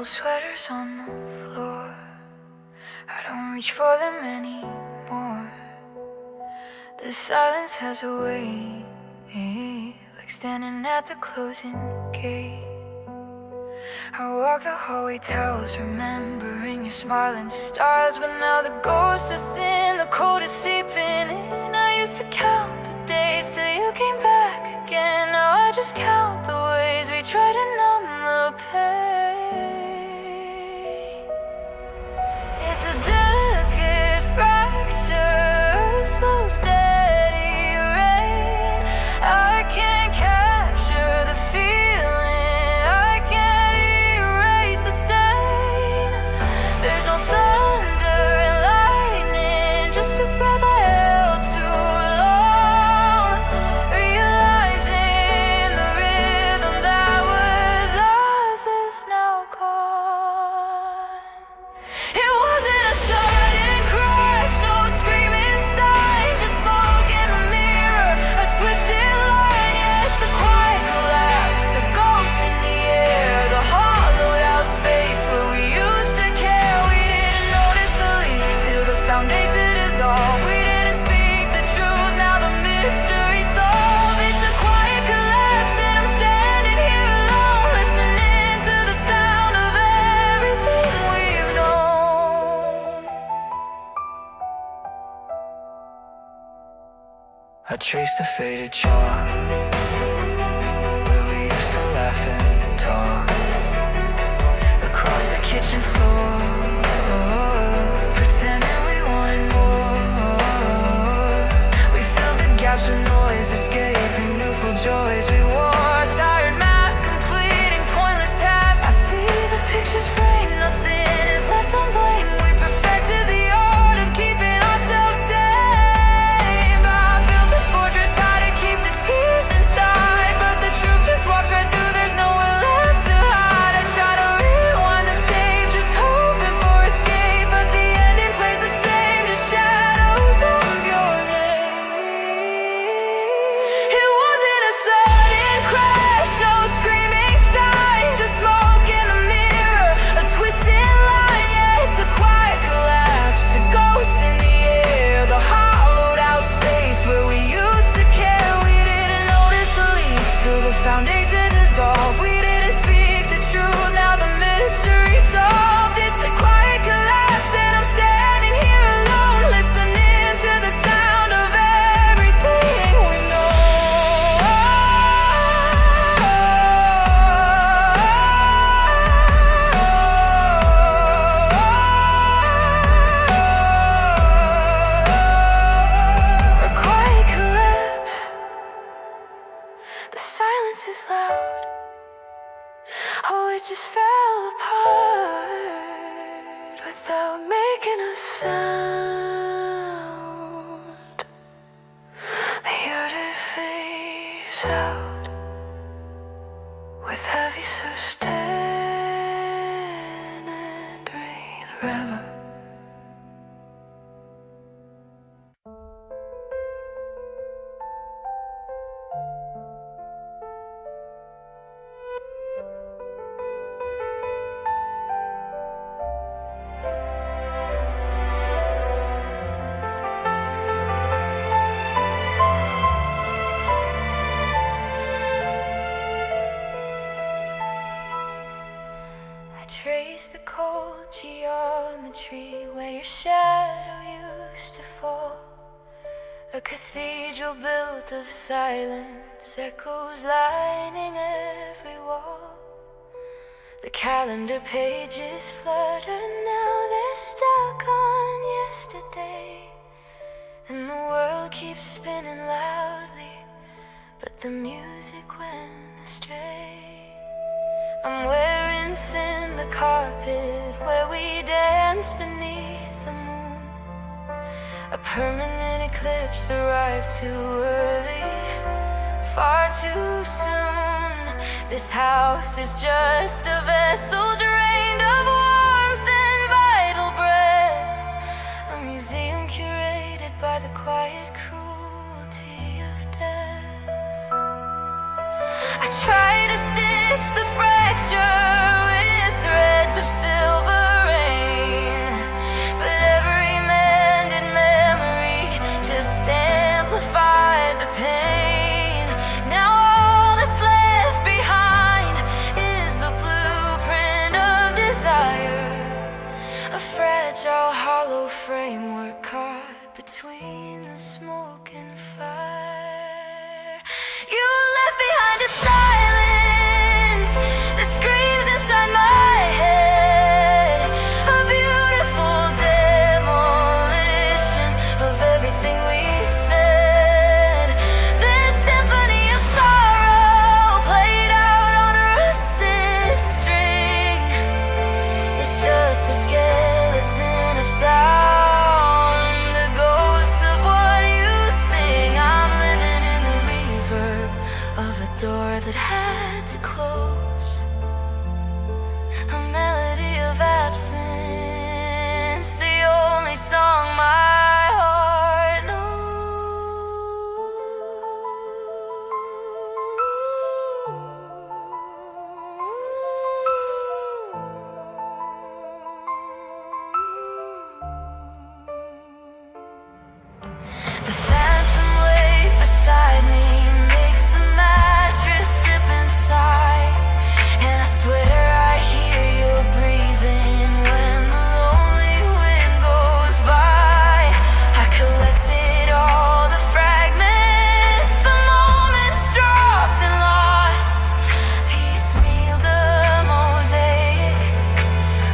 sweaters on the floor. I don't reach for them anymore. The silence has a way, like standing at the closing gate. I walk the hallway towels, remembering your smiling stars. But now the ghosts are thin, the cold is seeping in. I used to count the days till you came back again. Now I just count the ways we try to numb the pain. It's a delicate fracture, slow, steady rain. I can't capture the feeling, I can't erase the stain. There's no thunder and lightning, just a breath I held too long. Realizing the rhythm that was ours is now gone. It wasn't a sudden crash, no screaming sign, just smoke in the mirror, a twisted line. Yeah, it's a quiet collapse, a ghost in the air, the hollowed out space where we used to care. We didn't notice the leak till the foundation dissolved. We didn't speak the truth, now the mystery solved. It's a quiet collapse and I'm standing here alone, listening to the sound of everything we've known. I trace the faded chalk where we used to laugh and talk, across the kitchen floor, pretending we wanted more. We filled the gaps with noise, escaping youthful joys. We wore a tired mask, completing pointless tasks. I see the pictures framed, nothing is left unblamed. We perfected the art of keeping ourselves tame. I built a fortress high to keep the tears inside, but the truth just walks right through, there's nowhere left to hide. I try to rewind the tape, just hoping for escape, but the ending plays the same, just shadows of your name. It wasn't a sudden crash, no screaming sign, just smoke in the mirror, a twisted line. Yeah, it's a quiet collapse, a ghost in the air, the hollowed out space where we used to care. We didn't notice the leak till the foundation dissolved. We didn't speak the truth, now the mystery solved. It's a quiet collapse and I'm standing here alone, listening to the sound of everything we know. A quiet collapse, the silence is loud. Oh, it just fell apart without making a sound. The earth it fades out with heavy sustain and rain. Reverb. I trace the cold geometry where your shadow used to fall. A cathedral built of silence, echoes lining every wall. The calendar pages flutter, now they're stuck on yesterday. And the world keeps spinning loudly, but the music went astray. I'm wearing thin the carpet where we danced beneath the moon. A permanent eclipse arrived too early, far too soon. This house is just a vessel drained of warmth and vital breath, a museum curated by the quiet cruelty of death. I try to stitch the fracture with threads of were caught between the smoke and fire. You left behind a silence that screams inside my head, a beautiful demolition of everything we said. This symphony of sorrow played out on a rusted string. It's just a skeleton of sound, the ghost of what you sing. I'm living in the reverb of a door that had to close, a melody of absence, the only song my heart knows. The phantom weight beside me makes the mattress dip inside, and I swear I hear you breathing when the lonely wind goes by. I collected all the fragments, the moments dropped and lost, piecemealed a mosaic,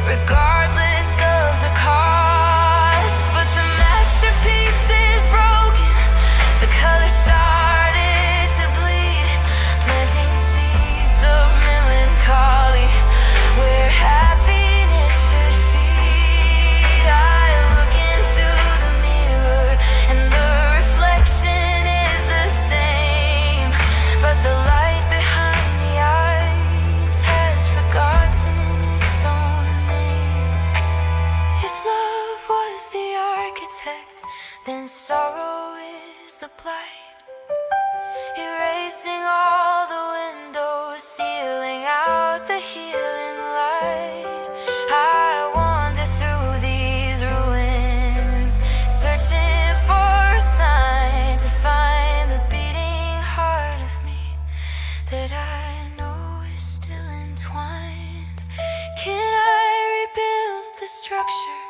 regardless of the cost. But the masterpiece is broken, the color started to bleed, planting seeds of melancholy where happiness should feed. I look into the mirror and the reflection is the same, but the light behind the eyes has forgotten its own name. If love was the architect, then sorrow is the blight, erasing all the windows, sealing out the healing light. I wander through these ruins, searching for a sign to find the beating heart of me that I know is still entwined. Can I rebuild the structure?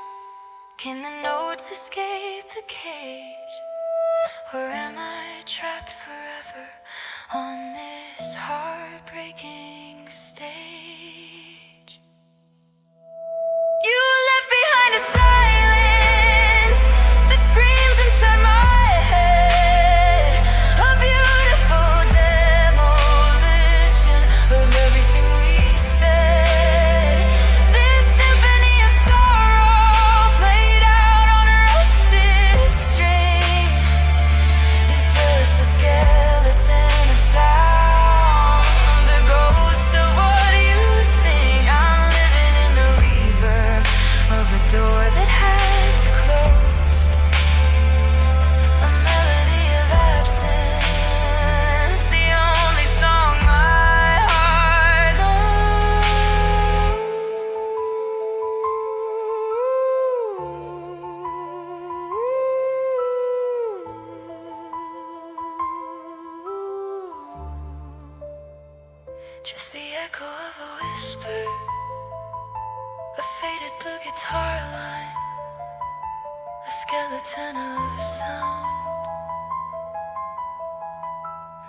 Can the notes escape the cage? Or am I trapped forever on this heartbreaking stage? You left behind a silence that screams inside my head, a beautiful demolition of everything we said. This symphony of sorrow played out on a rusted string. It's just a skeleton of sound, the ghost of what you sing. I'm living in the reverb of a door that had to close, a melody of absence, the only song my heart knows. Just the echo of a whisper, a faded blue guitar line, a skeleton of sound.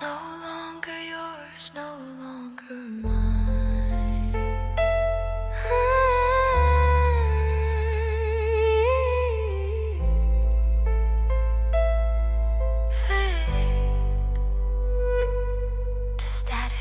No longer yours, no longer mine. Fade to static.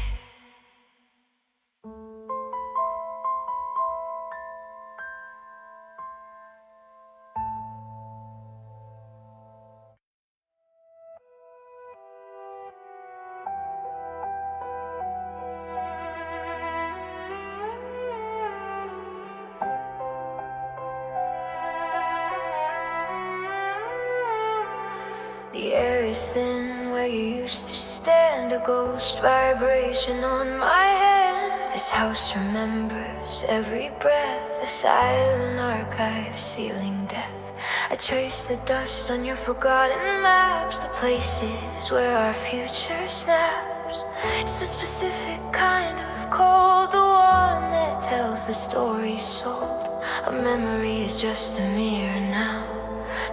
The air is thin where you used to stand, a ghost vibration on my hand. This house remembers every breath, a silent archive sealing death. I trace the dust on your forgotten maps, the places where our future snaps. It's a specific kind of cold, the one that tells the story sold. A memory is just a mirror now,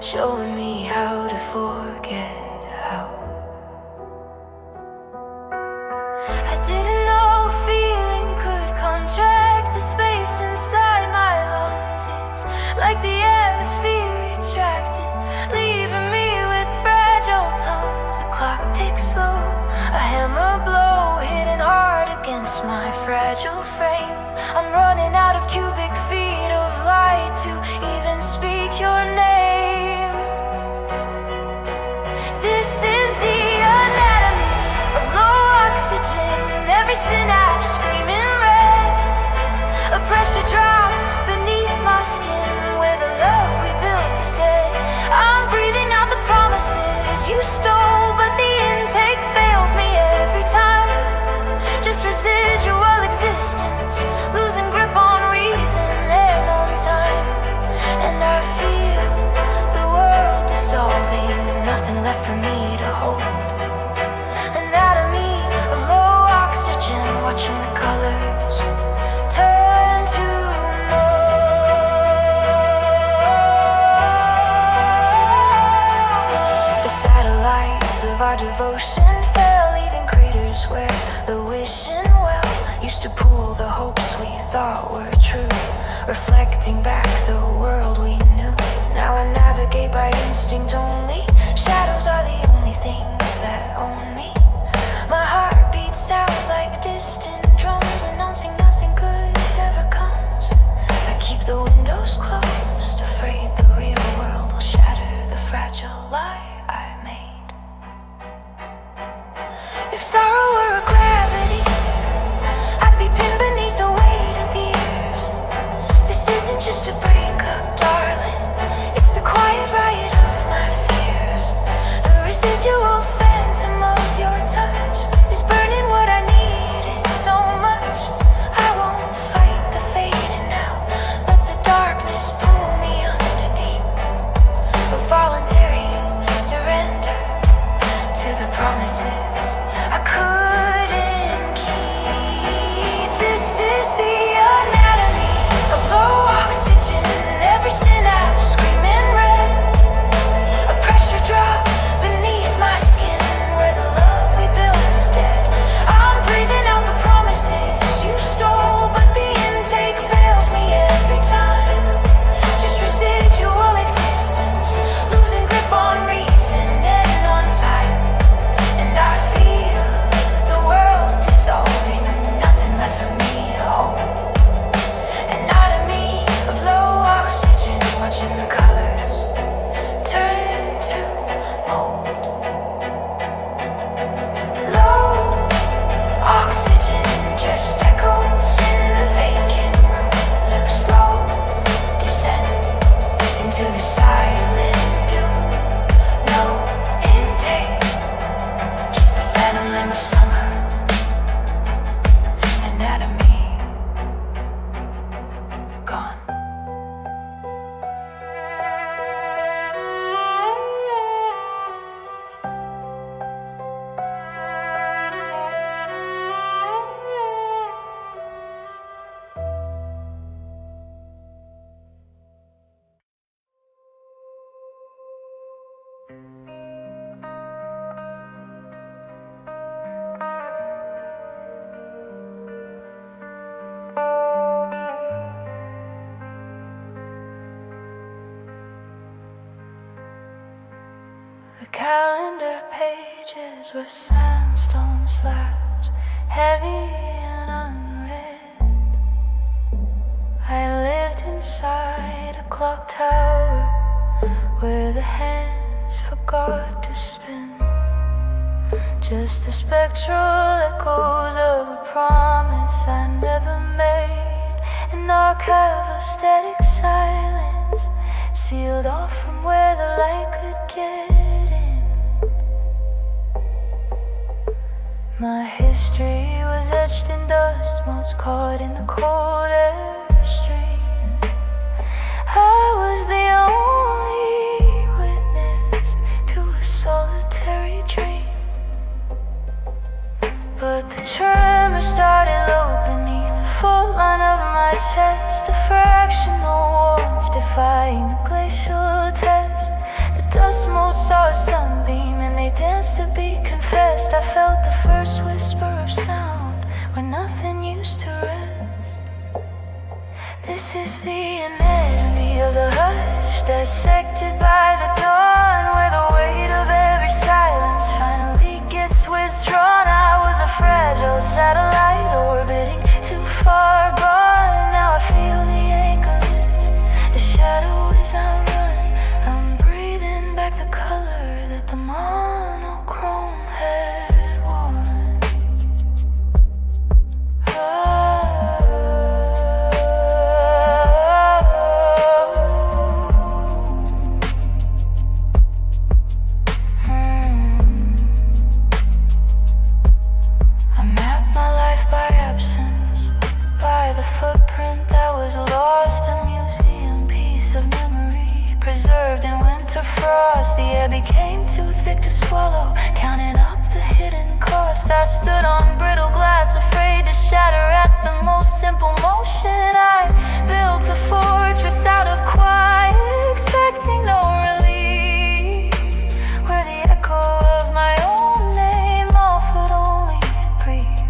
showing me how to forget how. I didn't know feeling could contract the space inside my lungs. It's like the atmosphere retracted, leaving me with fragile tongues. The clock ticks slow, a hammer blow hitting hard against my fragile frame. I'm running out of cubic feet of light to even speak your name. This is the anatomy of low oxygen, every synapse screaming red. A pressure drop beneath my skin, where the love we built is dead. I'm breathing out the promises you stole, but the intake fails me every time. Just residual existence, losing grip on reason and on time. And I feel the world dissolving, nothing left for me to hold. Anatomy of low oxygen, watching the colors turn to mold. The satellites of our devotion fell, leaving craters where the wishing well used to pool the hopes we thought were true, reflecting back the world we knew. Now I navigate by instinct only, shadows are the only things that own me. My heartbeat sounds like distant drums, announcing nothing good ever comes. I keep the windows closed, afraid the real world will shatter the fragile lie I made. If sorrow were a gravity, I'd be pinned beneath the weight of years. This isn't just a breakup, darling, it's the quiet riot of my fears. The residual phantom of your touch is burning what I needed so much. I won't fight the fading now, let the darkness pull me under deep. A voluntary surrender to the promises I couldn't keep. This is the anatomy of low oxygen, every synapse screaming red. A pressure drop beneath my skin, where the love we built is dead. I'm breathing out the promises you stole, but the intake fails me every time. Just residual existence, losing grip on reason and on time. And I feel the world dissolving, nothing left for me to hold. Anatomy of low oxygen, watching the colors turn to mold. Low oxygen just echoes in the vacant room, a slow descent into the silent doom. No intake, just the phantom limb of summer. Anatomy gone. The calendar pages were sandstone slabs, heavy and unread. I lived inside a clock tower where the hands forgot to spin. Just the spectral echoes of a promise I never made, an archive of static silence, sealed off from where the light could get in. My history was etched in dust motes, caught in the cold airstream. I was the only witness to a solitary dream. But the tremor started low beneath the fault line of my chest, a fractional warmth defying the glacial test. dust mote saw a sunbeam, and they danced to be confessed. I felt the first whisper of sound where nothing used to rest. This is the anatomy of the hush, dissected by the dawn, where the weight of every silence finally gets withdrawn. I was a fragile satellite orbiting too far gone. Now I feel the anchor lift, the shadow is outrun. I'm breathing back the color that the monochrome had worn. I mapped my life by absence, by the footprint that was lost, a museum piece of memory preserved in winter frost. The air became too thick to swallow, counting up the hidden cost. I stood on brittle glass, afraid to shatter at the most simple motion. I built a fortress out of quiet, expecting no relief, where the echo of my own name offered only brief,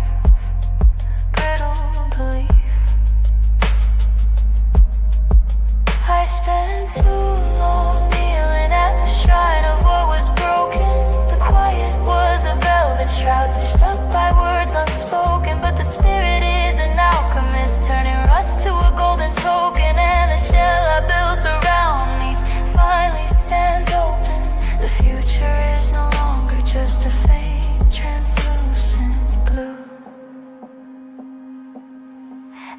brittle belief. I spent too long kneeling at the shrine of what was broken. The quiet was a velvet shroud stitched up by words unspoken, but the spirit is an alchemist, turning rust to a golden token. And the shell I built around me finally stands open. The future is no longer just a faint, translucent blue.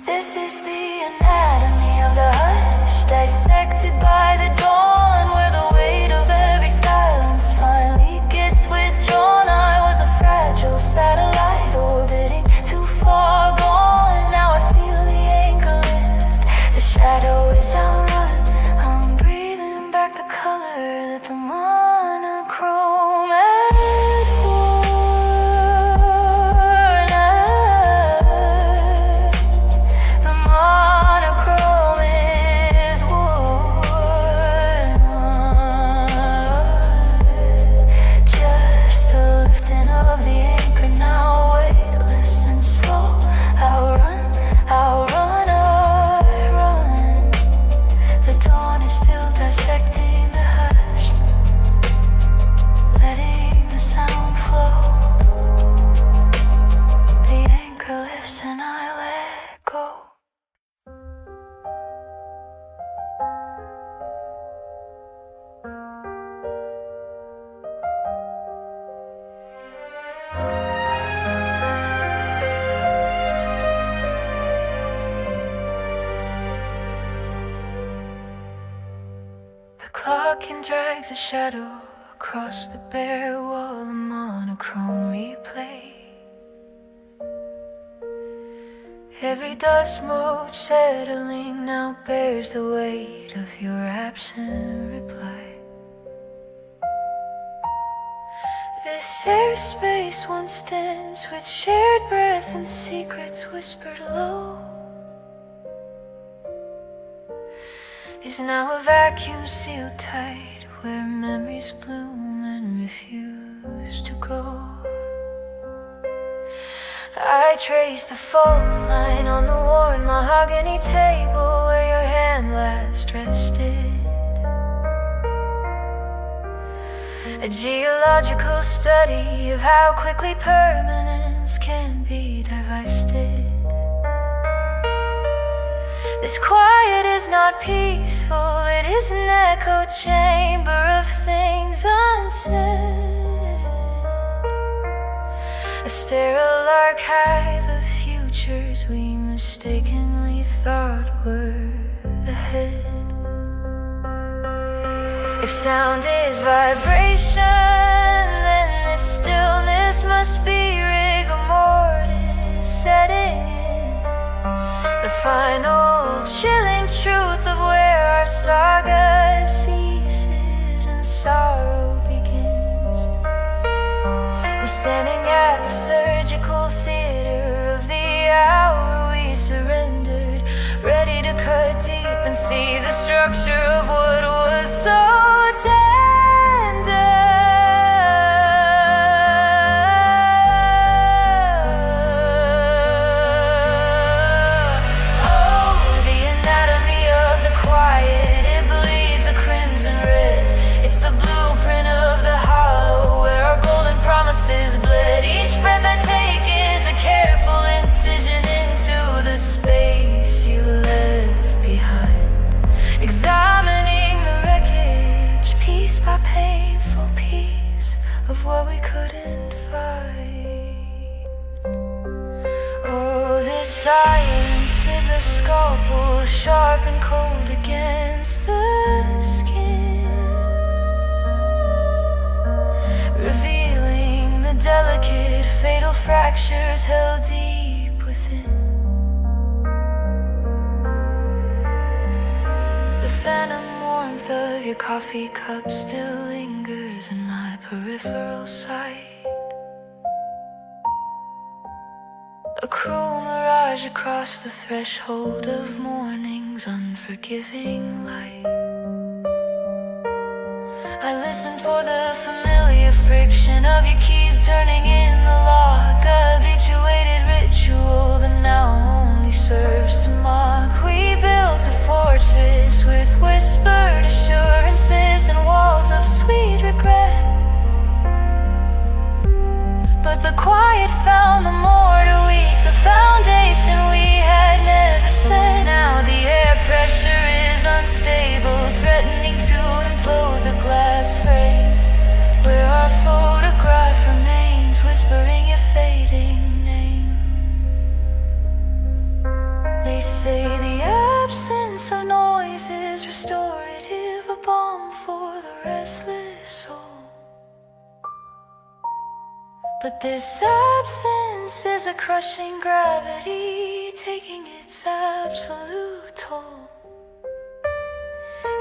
This is the anatomy of the hush, dissected by the dawn, where the weight of every silence finally gets withdrawn. I was a fragile satellite orbiting too far gone. Now I feel the anchor lift, the shadow is outrun. I'm breathing back the color that the monochrome had worn. The monochrome is worn. Just the lifting of the anchor, now weightless and slow. I'll run, I'll run, I'll run. The dawn is still dissecting the hush, letting the sound flow. The anchor lifts and I let go. The clock and drags a shadow across the bare wall, a monochrome replay. Every dust mote settling now bears the weight of your absent reply. This airspace once dense with shared breath and secrets whispered low is now a vacuum sealed tight, where memories bloom and refuse to go. I trace the fault line on the worn mahogany table where your hand last rested. A geological study of how quickly permanence can be divested. This quiet is not peaceful, it is an echo chamber of things unsaid. A sterile archive of futures we mistakenly thought were ahead. If sound is vibration, then this stillness must be rigor mortis setting in. The final chilling truth of where our saga ceases and sorrow begins. I'm standing at the surgical theater of the hour we surrendered, ready to cut deep and see the structure of what was so tender. piece by painful piece of what we couldn't fight. Oh, this silence is a scalpel, sharp and cold against the skin, revealing the delicate, fatal fractures held deep within. The phantom warmth of your coffee cup still lingers in my peripheral sight. A cruel mirage across the threshold of morning's unforgiving light. I listen for the familiar friction of your keys turning in the lock, a habituated ritual that now only serves to mock. We built a fortress with whispered assurances and walls of sweet regret, but the quiet found the mortar weak, the foundation we had never set. Now the air pressure is unstable, threatening to implode the glass frame where our photograph remains, whispering your fading name. They say the absence of noise is restorative, a balm for the restless soul. But this absence is a crushing gravity, taking its absolute toll.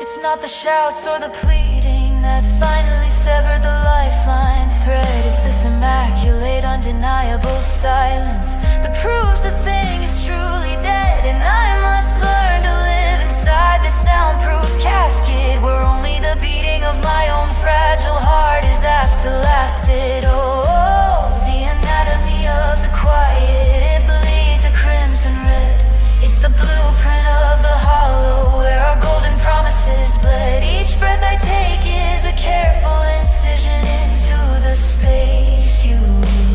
It's not the shouts or the pleading that finally severed the lifeline thread. It's this immaculate, undeniable silence that proves the thing is truly dead. And I must learn to live inside this soundproof casket, where only the beating of my own fragile heart is asked to last it. Oh, the anatomy of the quiet, it bleeds a crimson red. It's the blueprint of the hollow where our golden promises bled. Each breath I take is a careful incision into the space you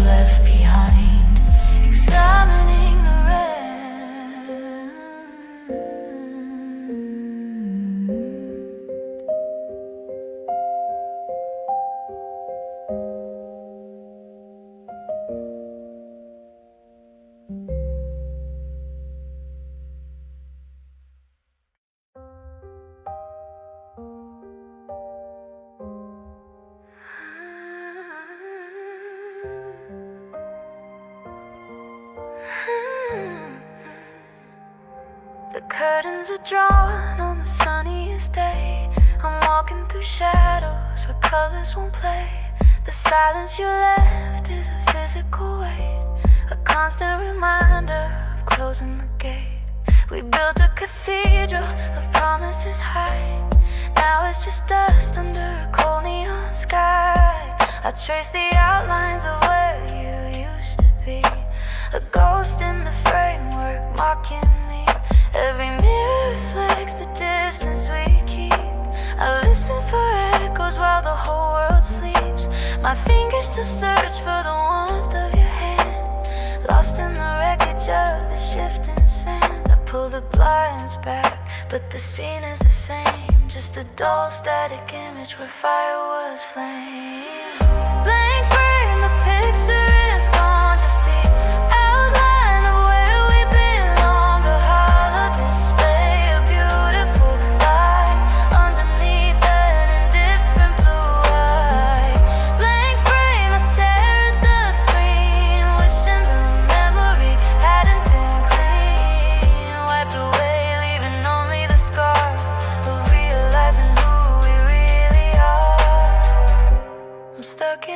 left behind, examining the red. The curtains are drawn on the sunniest day. I'm walking through shadows where colors won't play. The silence you left is a physical weight, a constant reminder of closing the gate. We built a cathedral of promises high. Now it's just dust under a cold neon sky. I trace the outlines of where you used to be, a ghost in the framework mocking me. Every mirror reflects the distance we keep. I listen for echoes while the whole world sleeps. My fingers still search for the warmth of your hand, lost in the wreckage of the shifting sand. I pull the blinds back, but the scene is the same, just a dull static image where fire was flame. Blank frame, the picture is gone, just the outline of where we belong. A hollow display, a beautiful light underneath an indifferent blue eye. Blank frame, I stare at the screen, wishing the memory hadn't been clean. Wiped away, leaving only the scar of realizing who we really are. I'm stuck in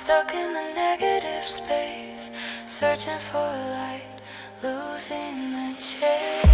stuck in the negative space, searching for light, losing the chase.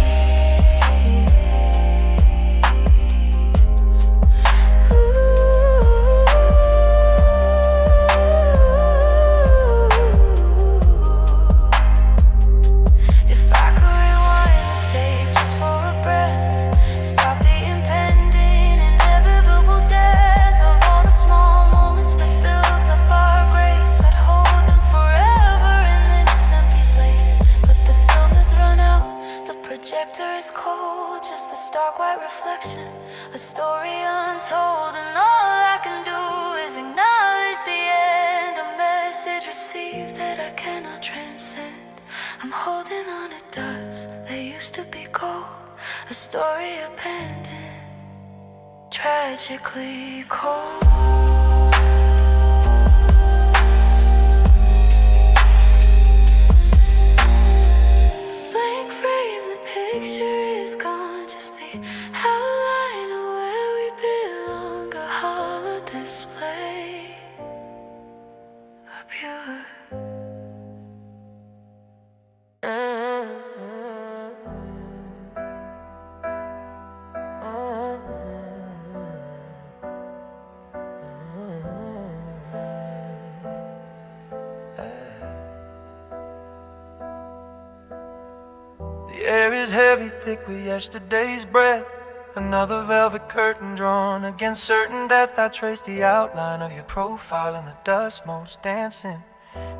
Is cold, just a stark white reflection, a story untold, and all I can do is acknowledge the end, a message received that I cannot transcend. I'm holding on to dust that used to be gold, a story abandoned, tragically cold. Picture is gone, just the outline of where we belong, a hollow display, a pure. The air is heavy, thick with yesterday's breath. Another velvet curtain drawn against certain death. I trace the outline of your profile in the dust motes dancing.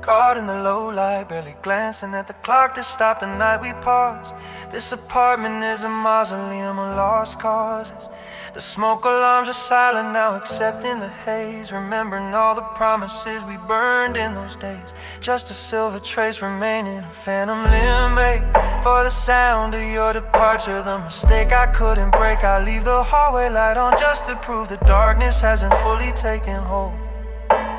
Caught in the low light, barely glancing at the clock that stopped the night we paused. This apartment is a mausoleum of lost causes. The smoke alarms are silent now, accepting the haze, remembering all the promises we burned in those days. Just a silver trace remaining, a phantom limb for the sound of your departure. The mistake I couldn't break, I leave the hallway light on just to prove the darkness hasn't fully taken hold.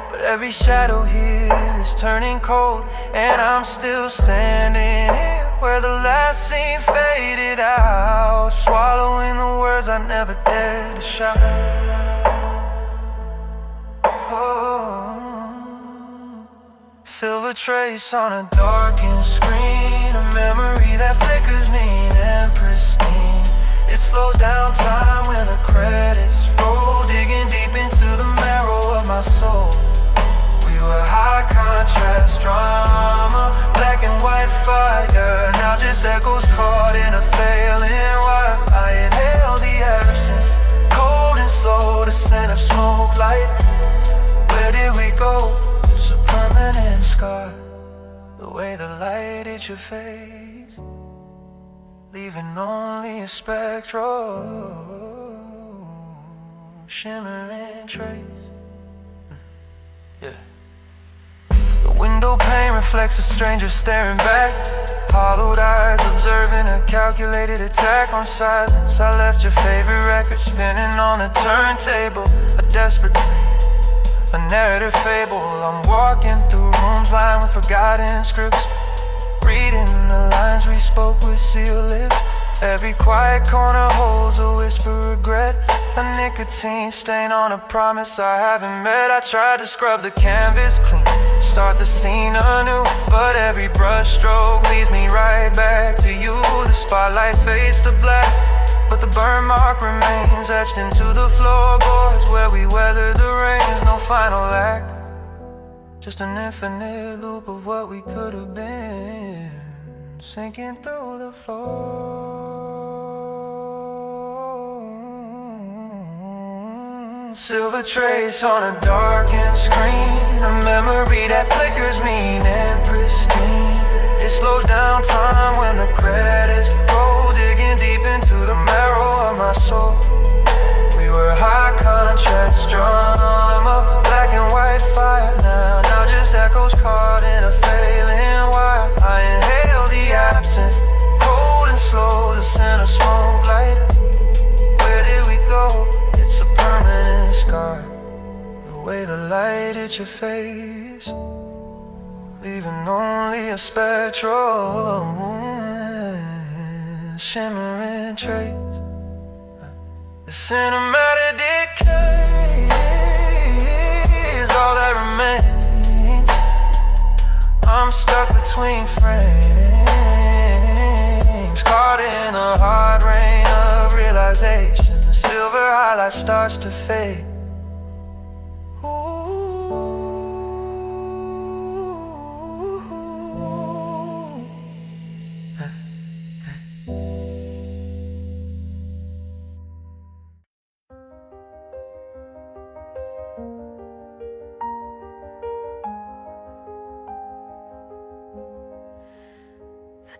But every shadow here is turning cold, and I'm still standing here where the last scene faded out, swallowing the words I never dared to shout. Oh, silver trace on a darkened screen, a memory that flickers mean and pristine. It slows down time when the credits roll, digging deep into the marrow of my soul. We were high contrast drama, black and white fire, now just echoes caught in a failing wire. I inhale the absence, cold and slow, the scent of smoke light. Where did we go? It's a permanent scar, the way the light hit your face, leaving only a spectral, shimmering trace. Yeah. The window pane reflects a stranger staring back, hollowed eyes observing a calculated attack on silence. I left your favorite record spinning on a turntable, a desperate plea, a narrative fable. I'm walking through rooms lined with forgotten scripts, reading the lines we spoke with sealed lips. Every quiet corner holds a whisper of regret, a nicotine stain on a promise I haven't met. I tried to scrub the canvas clean, start the scene anew, but every brush stroke leads me right back to you. The spotlight fades to black, but the burn mark remains etched into the floorboards where we weather the rains. No final act, just an infinite loop of what we could have been, sinking through the floor. Silver trace on a darkened screen, a memory that flickers mean and pristine. It slows down time when the credits roll, digging deep into the marrow of my soul. We were high contrast drama, black and white fire now just echoes caught in a failing wire. I inhale the absence, cold and slow, the scent of smoke light. Where did we go? It's a permanent scar, the way the light hit your face, leaving only a spectral, shimmering trace. The cinematic decay is all that remains. I'm stuck between frames, caught in the hard rain of realization. The silver highlight starts to fade.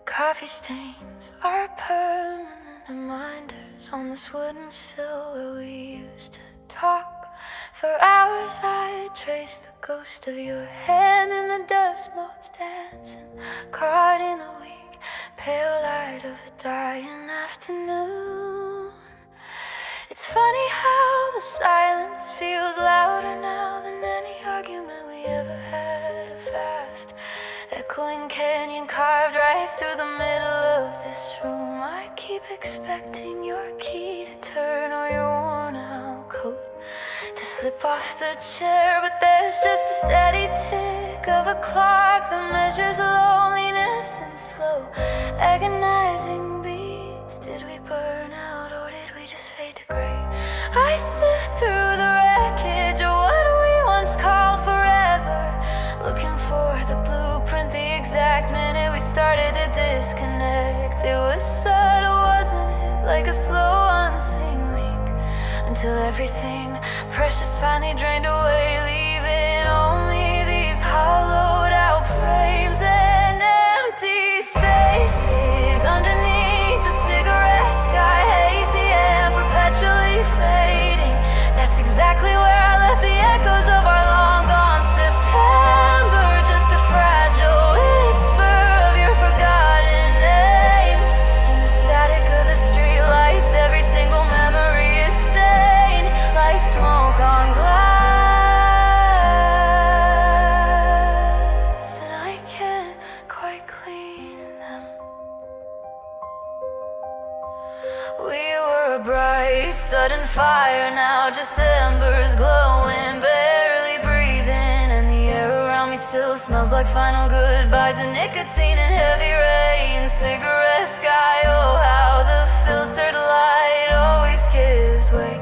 Coffee stains are permanent reminders on this wooden sill where we used to talk. For hours I traced the ghost of your hand in the dust motes dancing, caught in the weak, pale light of a dying afternoon. It's funny how the silence feels louder now than any argument we ever had. A vast echoing canyon carved right through the middle of this room. I keep expecting your key to turn or your worn out coat to slip off the chair, but there's just a steady tick of a clock that measures loneliness in slow, agonizing beats. Did we burn out or did we just fade to gray? I sift through the wreckage of what we once called forever, looking for the blueprint, the exact minute we started to disconnect. It was subtle, wasn't it? Like a slow unseen leak, until everything precious finally drained away, leaving only these hollowed out frames and empty spaces underneath the cigarette sky, hazy and perpetually fading. That's exactly where I left the echoes of our long gone September, just a fragile whisper of your forgotten name. In the static of the streetlights, every single memory is stained like smoke on glass, and I can't quite clean them. We were a bright, sudden fire, now just embers glowing, barely breathing, and the air around me still smells like final goodbyes and nicotine and heavy rain. Cigarette sky, oh how the filtered light always gives way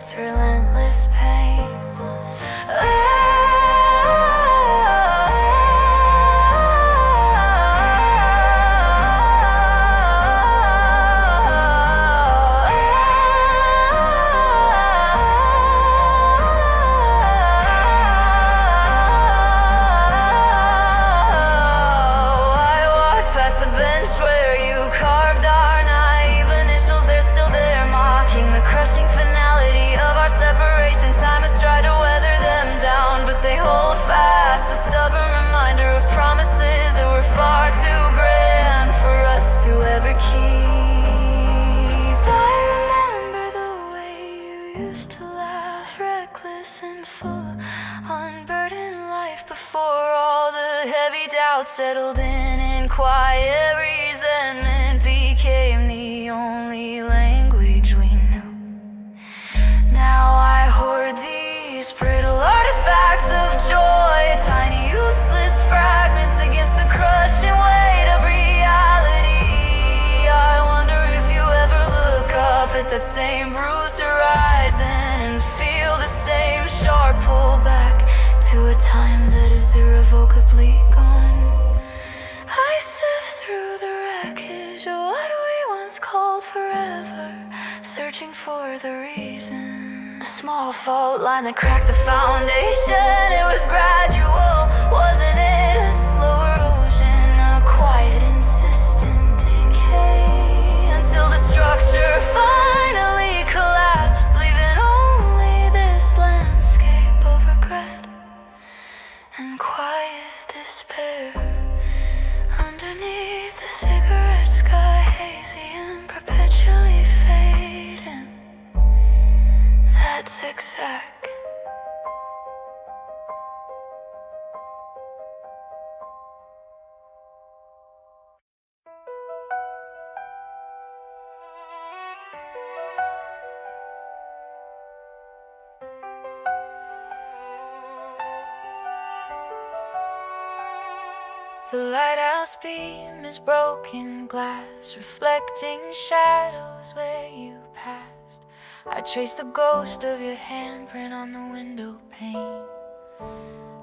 to relentless pain. Settled in quiet, resentment became the only language we knew. Now I hoard these brittle artifacts of joy, tiny useless fragments against the crushing weight of reality. I wonder if you ever look up at that same bruised horizon and feel the same sharp pull back to a time that is irrevocably gone. I sift through the wreckage of what we once called forever, searching for the reason. A small fault line that cracked the foundation. It was gradual, wasn't it? A slow erosion, a quiet, insistent decay, until the structure finally collapsed, leaving only this landscape of regret and quiet despair. Underneath the cigarette sky, hazy and perpetually fading. That's exact. The lighthouse beam is broken glass, reflecting shadows where you passed. I trace the ghost of your handprint on the window pane,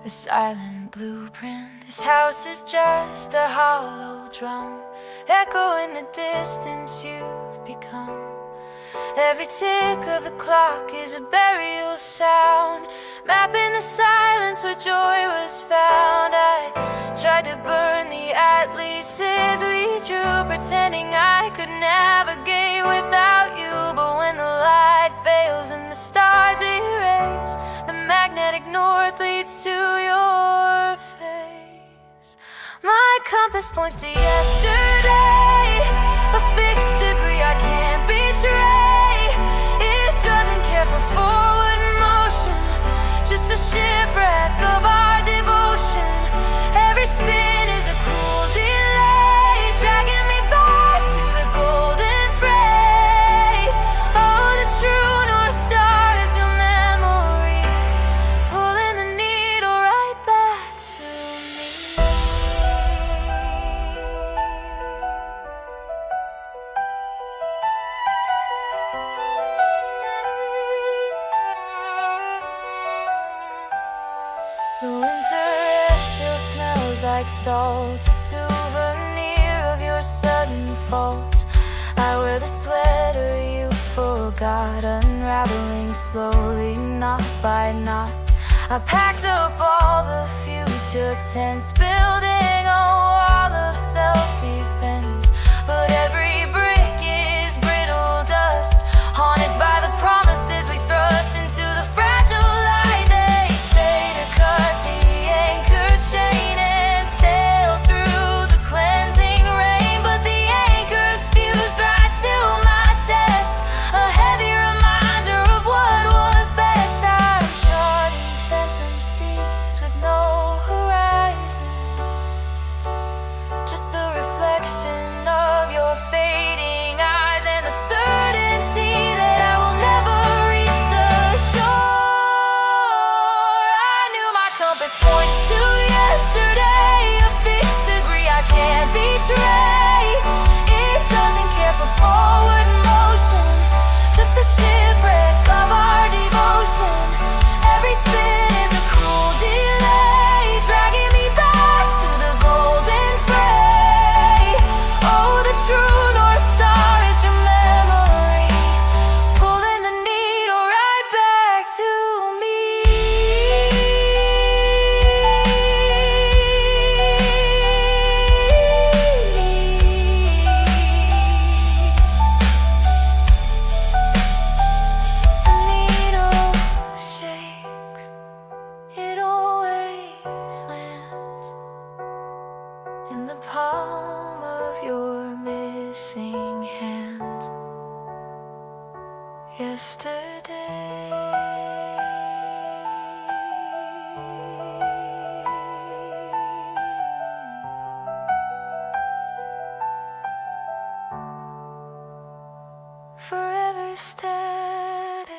a silent blueprint. This house is just a hollow drum, echo in the distance you've become. Every tick of the clock is a burial sound, mapping the silence where joy was found. I tried to burn the atlases we drew, pretending I could navigate without you. But when the light fails and the stars erase, the magnetic north leads to your face. My compass points to yesterday, a fixed degree I can't betray. It doesn't care for forward motion, just a shipwreck of our devotion. Every spin is a cruel delay, dragging me back to the golden fray. Oh, the true North Star is your memory, pulling the needle right back to me. The winter air still smells like salt, a souvenir of your sudden fault. I wear the sweater you forgot, unraveling slowly, knot by knot. I packed up all the future tense, building a wall of self-defense. But every brick is brittle dust, haunted by the promises we thrust into the fragile light. They say to cut the anchor chain and sail through the cleansing rain, but the anchor's fused right to my chest, a heavy reminder of what was best. I'm charting phantom seas with no horizon, just the reflection of your fading eyes and the certainty that I will never reach the shore. I knew my compass points to yesterday, a fixed degree I can't betray. It doesn't care for forward motion, just the shipwreck of our devotion. Every spin is a cruel delay, dragging me back to the golden fray. Oh, the true North Star is your memory, pulling the needle right back to me. The needle shakes, it always lands in the palm of your missing hands. Yesterday, forever static.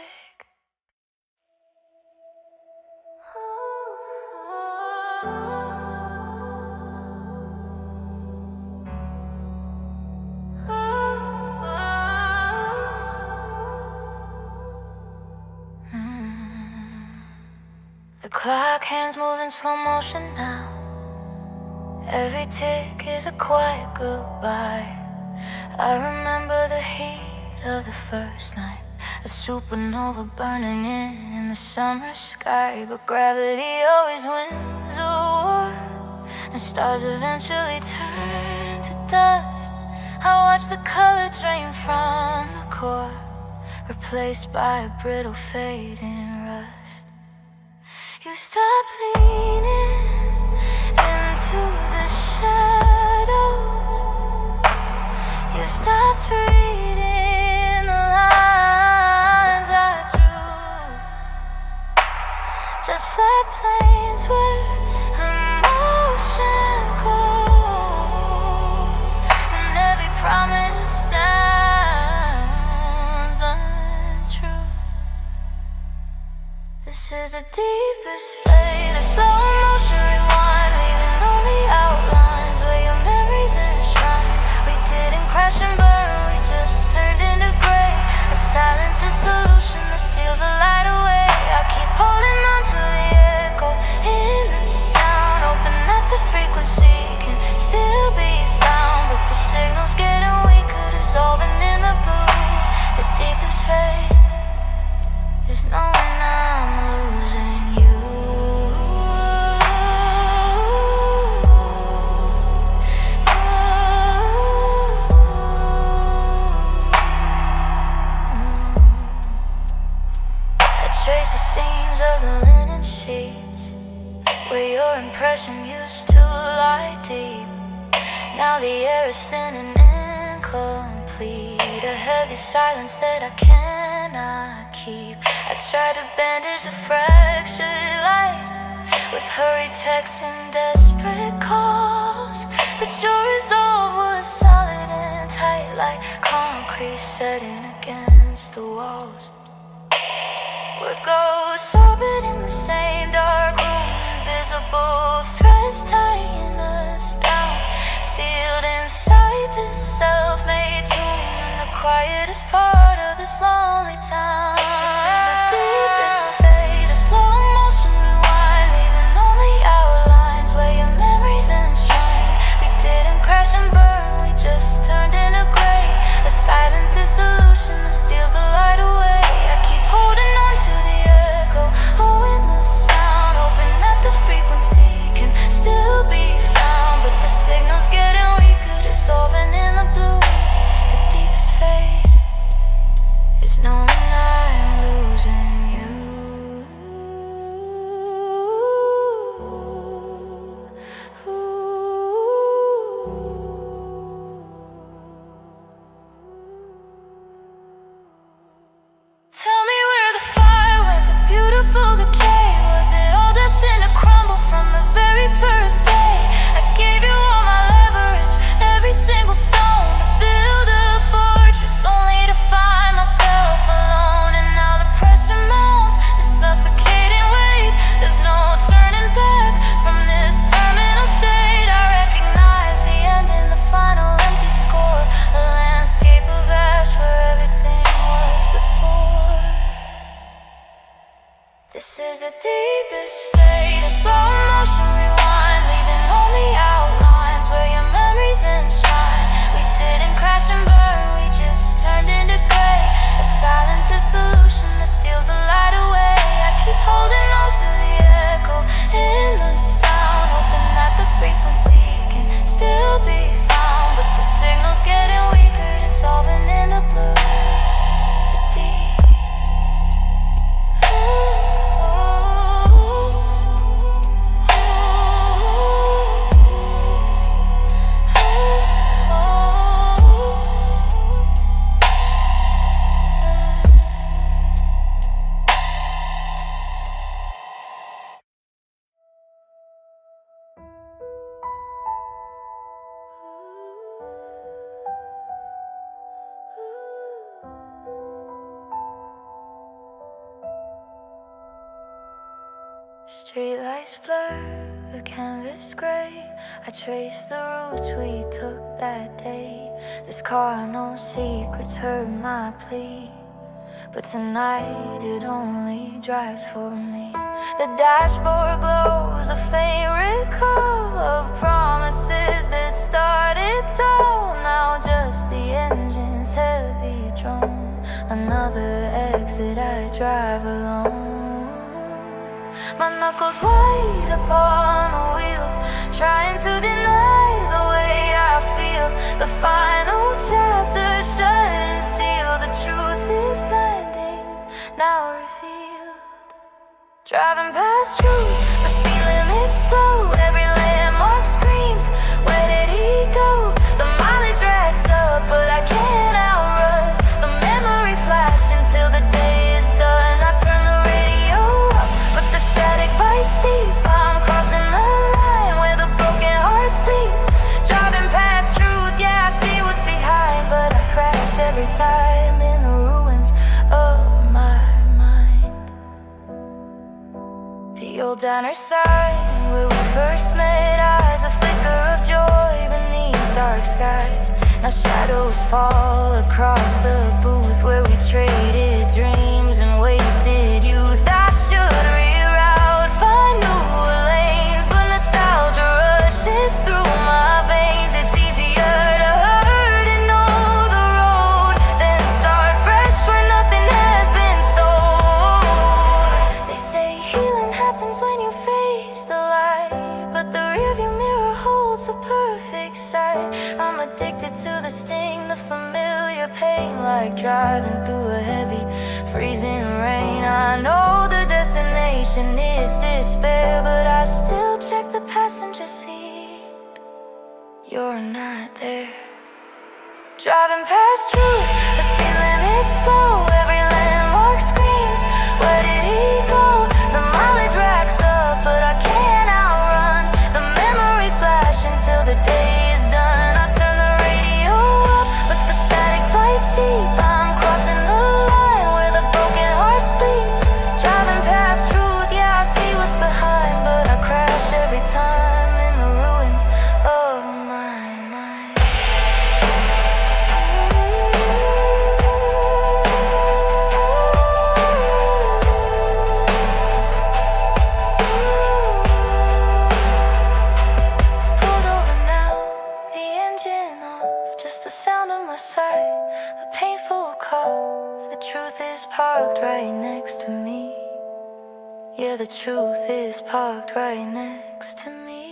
The clock hands move in slow motion now. Every tick is a quiet goodbye. I remember the heat of the first night, a supernova burning in the summer sky. But gravity always wins a war, and stars eventually turn to dust. I watch the color drain from the core, replaced by a brittle fading rust. You stop leaning into the shadows, you stopped reading the lines I drew, just flat plains where emotion goes, and every promise sounds untrue. This is the deepest fade, a slow motion rewind, leaving only outline. where your impression used to lie deep. Now the air is thin and incomplete, a heavy silence that I cannot keep. I tried to bandage a fractured light with hurried texts and desperate calls, but your resolve was solid and tight, like concrete setting against the walls. We're ghosts orbit in the same dark room, invisible threads tying us down, sealed inside this self-made tomb in the quietest part of this lonely town. This is the deepest fate, a slow motion rewind, leaving only outlines where your memories enshrined. We didn't crash and burn, we just turned into gray, a silent dissolution that steals the light away. I keep holding on to the echo, in the sound, hoping that the frequency can still be found, but the signal's getting weaker, dissolving in the blue. The deepest fate is knowing I'm losing you. Tell me where the fire went, the beautiful decay. Was it all destined to crumble from the very first day? I gave you all my leverage, every single stone, to build a fortress, only to find myself alone. And now the pressure mounts, the suffocating weight. There's no turning back from this terminal state. I recognize the end in the final empty score, a landscape of ash where everything was before. This is the deepest fate, a slow motion rewind, leaving only outlines where your memories enshrine. We didn't crash and burn, we just turned into gray, a silent dissolution that steals the light away. I keep holding on to the echo in the sound, hoping that the frequency can still be found, but the signal's getting weaker, dissolving in the blue. The deep. Streetlights blur, the canvas gray. I trace the routes we took that day. This car, no secrets, heard my plea, but tonight it only drives for me. The dashboard glows, a faint recall of promises that started tall. Now just the engine's heavy drone, another exit I drive alone. My knuckles white upon the wheel, trying to deny the way I feel. The final chapter shut and sealed. The truth is blinding, now revealed. Driving past truth, the speed limit's slow. Every landmark screams, where did he go? The mileage racks up, but I can't outrun the memory flash until the day is done. I turn the radio up, but the static bites deep. I'm crossing the line where the broken hearts sleep. Driving past truth, yeah, I see what's behind, but I crash every time in the ruins of my mind. The old diner sign where we first met eyes, a flicker of joy beneath dark skies. Now shadows fall across the booth where we traded dreams and wasted youth. I should reroute, find newer lanes, but nostalgia rushes through my veins. It's easier to hurt and know the road than start fresh where nothing has been sold. They say healing happens when you face the light, but the rearview mirror holds a perfect sight. I'm addicted to the sting, the familiar pain, like driving through a heavy, freezing rain. I know the destination is despair, but I still passenger seat. You're not there. Driving past truth, the speed limit's slow. Every landmark screams, where did he go? The mileage racks up, but I can't outrun the memory flash until the day is done. I turn the radio up, but the static bites deep. I'm crossing the line where the broken hearts sleep. Driving past truth, yeah, I see what's behind, but I crash every time in the ruins of my mind. Pulled over now, the engine off, just the sound of my sigh, a painful cough. The truth is parked right next to me. Yeah, the truth is parked right next to me.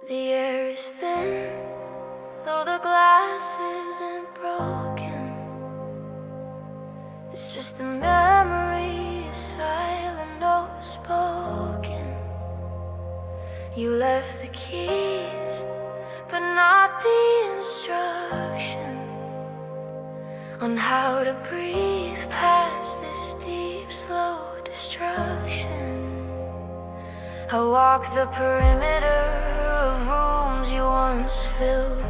The air is thin, though the glass isn't broken. It's just a memory, silent, no spoken. You left the keys, but not the instruction on how to breathe past this deep, slow destruction. I walk the perimeter of rooms you once filled,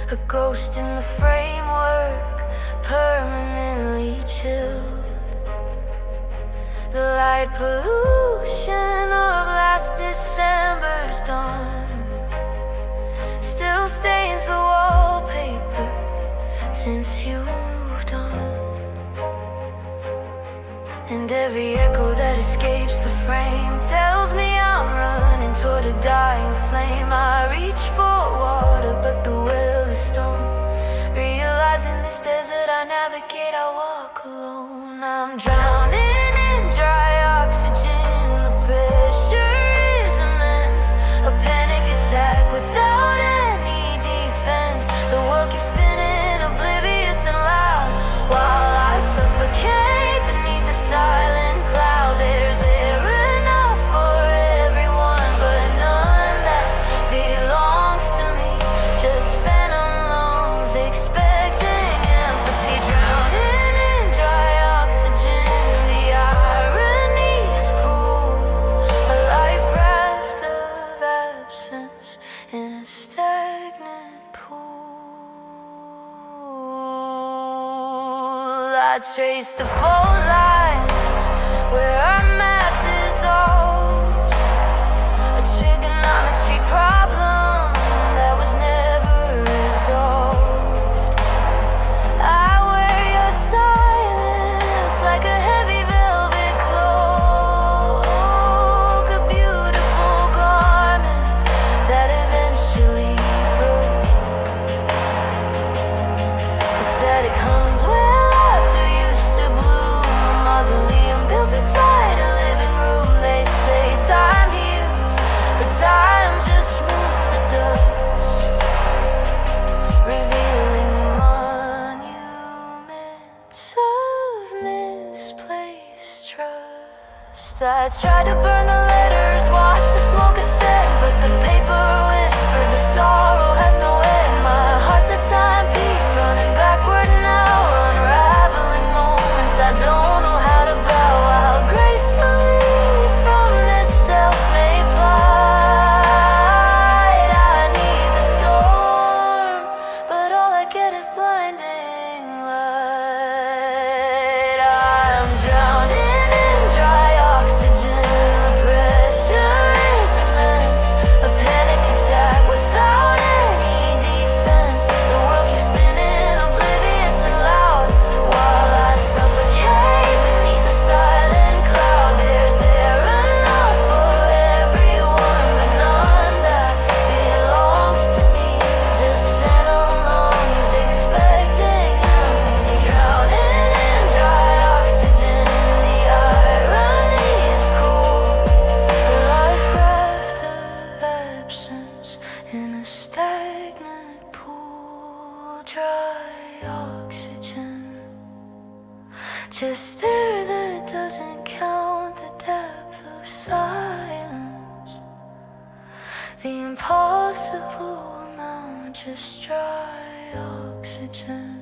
a ghost in the framework, permanently chilled. The light pollution of last December's dawn still stains the wallpaper since you moved on. And every echo that escapes the frame tells me I'm running toward a dying flame. I reach for water, but the well is stone. Realizing this desert I navigate, I walk alone. I'm drowning in dry oxygen. The pressure is immense, a panic attack without any defense. The world keeps spinning, oblivious and loud, while I suffocate beneath the silent cloud. There's air enough for everyone, but none that belongs to me. Just phantom lungs expecting empathy, drowning in dry oxygen. The irony is cruel, a life raft of absence in a stagnant pool. I trace the fault lines where our map dissolved, a trigonometry problem that was never resolved. I wear your silence like a heavy velvet cloak, a beautiful garment that eventually broke. The static hums where laughter used to bloom, a mausoleum built inside a living room. They say time heals, but time just moves the dust, revealing monuments of misplaced trust. I tried to burn the letters, watch the smoke ascend, but the paper whispered the sorrow has no end. My heart's a timepiece running backward now, unraveling moments I don't know how to bow out gracefully from this self-made plight. I need the storm, but all I get is blinding light. I'm drowning in dry oxygen, the just dry oxygen.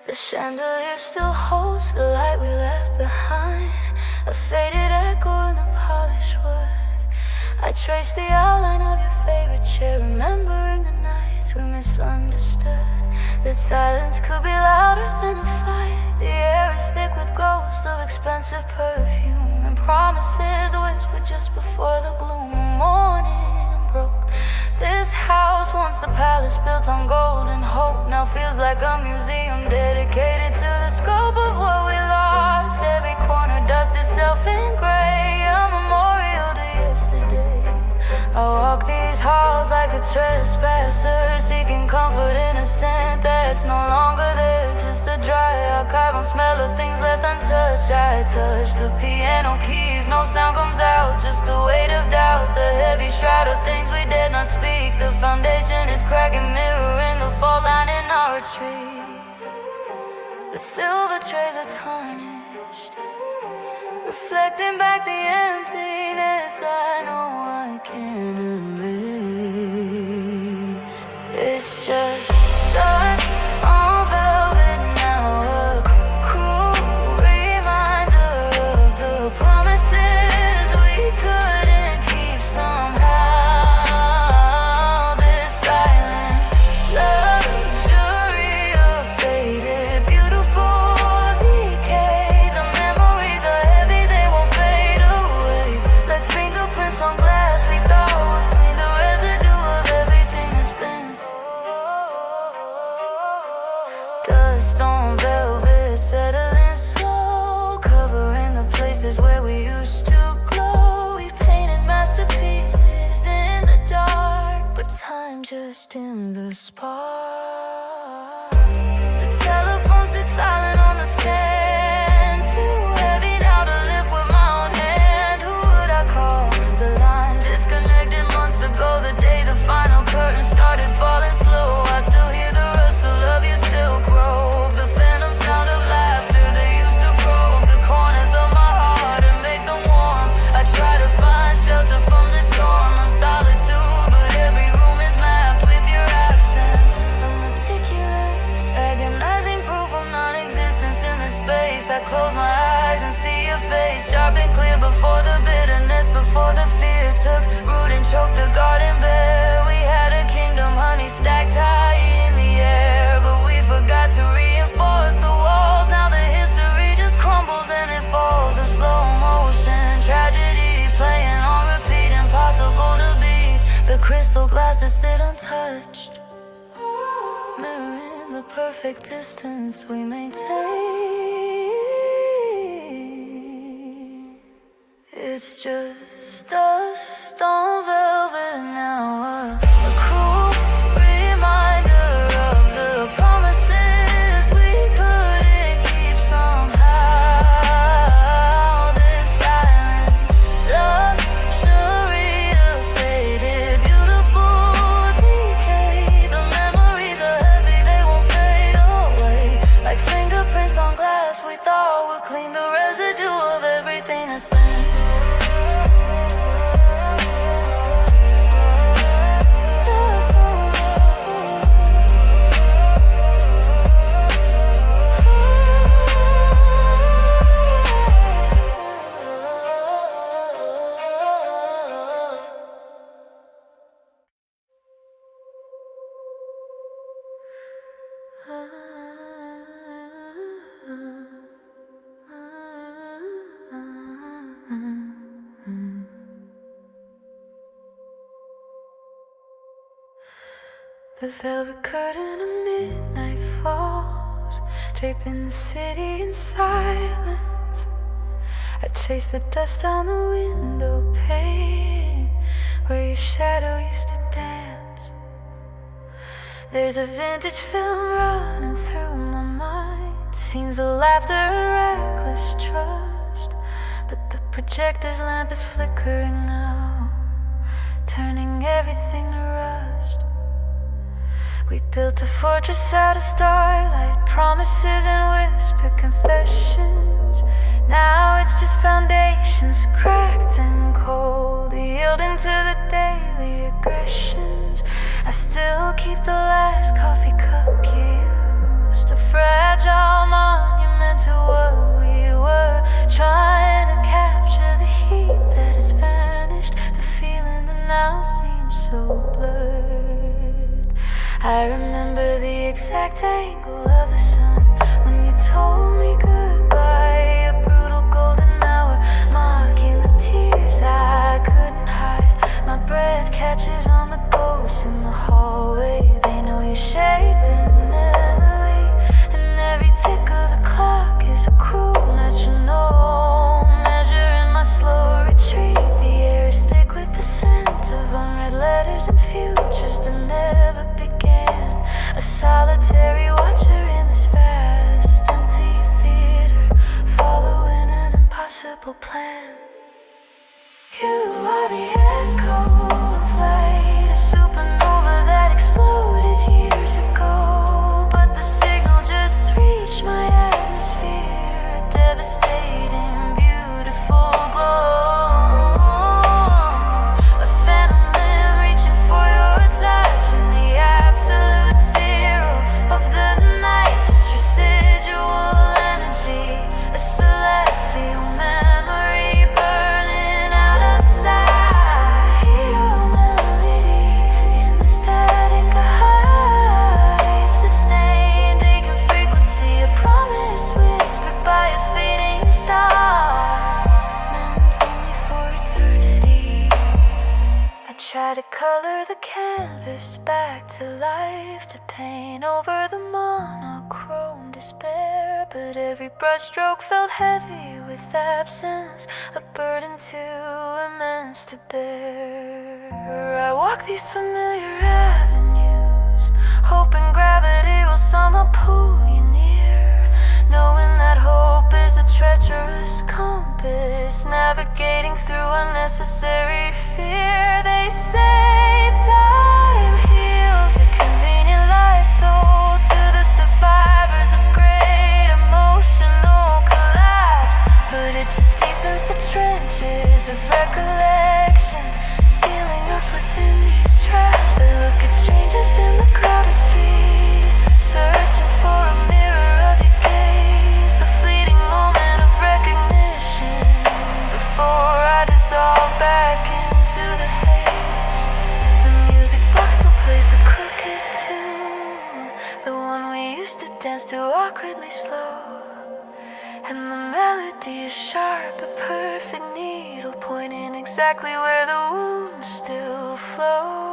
The chandelier still holds the light we left behind, a faded echo in the polished wood. I trace the outline of your favorite chair, remembering the nights we misunderstood. That silence could be louder than a fight. The air is thick with ghosts of expensive perfume, and promises whispered just before the gloom of morning broke. This house, once a palace built on gold and hope, now feels like a museum dedicated to the scope of what we lost. Every corner dusts itself in gray, a memorial to yesterday. I walk these halls like a trespasser, seeking comfort in a scent that's no longer there. Just a dry archival smell of things left untouched. I touch the piano keys, no sound comes out, just the weight of doubt, the heavy shroud of things we did not speak. The foundation is cracking, mirroring the fall line in our retreat. The silver trays are tarnished, reflecting back the emptiness I know I can't erase. It's just dust on velvet now, a cruel reminder of the promises we couldn't keep somehow. This silent luxury of faded, beautiful decay. The memories are heavy, they won't fade away. Like fingerprints on glass, we thought would clean the residue of everything that's been. Dust on velvet, settling slow, covering the places where we used to glow. We painted masterpieces in the dark, but time just dimmed the spark. The telephone sits silent on the stand, too heavy now to lift with my own hand. Who would I call? The line disconnected months ago, the day the final curtain started falling slow. I still hear the rustle of your silk robe, the phantom sound of laughter that used to probe the corners of my heart and make them warm. I try to find shelter from the storm of solitude, but every room is mapped with your absence. I'm meticulous, agonizing proof of non-existence in this space. I close my eyes and see your face, sharp and clear before the bitterness, before the fear took root and choked the garden bare. We had a kingdom, honey, stacked high in the air, but we forgot to reinforce the walls. Now the history just crumbles and it falls in slow motion. Tragedy playing on repeat, impossible to beat. The crystal glasses sit untouched, mirroring the perfect distance we maintain. It's just dust on velvet now, a cruel reminder of the promises we couldn't keep somehow. This silent luxury of faded, beautiful decay. The memories are heavy, they won't fade away. Like fingerprints on glass, we thought would clean the residue of everything that's been. The velvet curtain of midnight falls, draping the city in silence. I chase the dust on the window pane, where your shadow used to dance. There's a vintage film running through my mind, scenes of laughter and reckless trust. But the projector's lamp is flickering now, turning everything to rust. We built a fortress out of starlight, promises and whispered confessions. Now it's just foundations, cracked and cold, yielding to the daily aggressions. I still keep the last coffee cup you used, a fragile monument to what we were, trying to capture the heat that has vanished, the feeling that now seems so blurred. I remember the exact angle of the sun when you told me goodbye, a brutal golden hour, mocking the tears I couldn't hide. My breath catches on the ghosts in the hallway. They know your shape and memory, and every tick of the clock is a cruel metronome, measuring my slow retreat. The air is thick with the scent of unread letters and futures that never began. A solitary watcher in this vast, empty theater, following an impossible plan. You are the echo of light, a supernova that exploded years ago, but the signal just reached my atmosphere, a devastating, beautiful glow. A phantom limb reaching for your touch, and the absolute zero of the night, just residual energy, a celestial memory burning out of sight. Hear your melody in the static, a high, sustained, aching frequency, a promise whispered by a fading star, meant only for eternity. I try to color the canvas back to life, to paint over the monochrome despair, but every brushstroke felt heavy with absence, a burden too immense to bear. I walk these familiar avenues, hoping gravity will somehow pull you near, knowing that hope is a treacherous compass, navigating through unnecessary fear. They say time heals, a convenient lie sold to the survivors of great emotional collapse, but it just deepens the trenches of recollection, sealing us within these traps. I look at strangers in the crowded street, searching for a mirror of your gaze, a fleeting moment of recognition before I dissolve back into the haze. The music box still plays the crooked tune, the one we used to dance to awkwardly slow, and the melody is sharp, a perfect needle pointing exactly where the wounds still flow.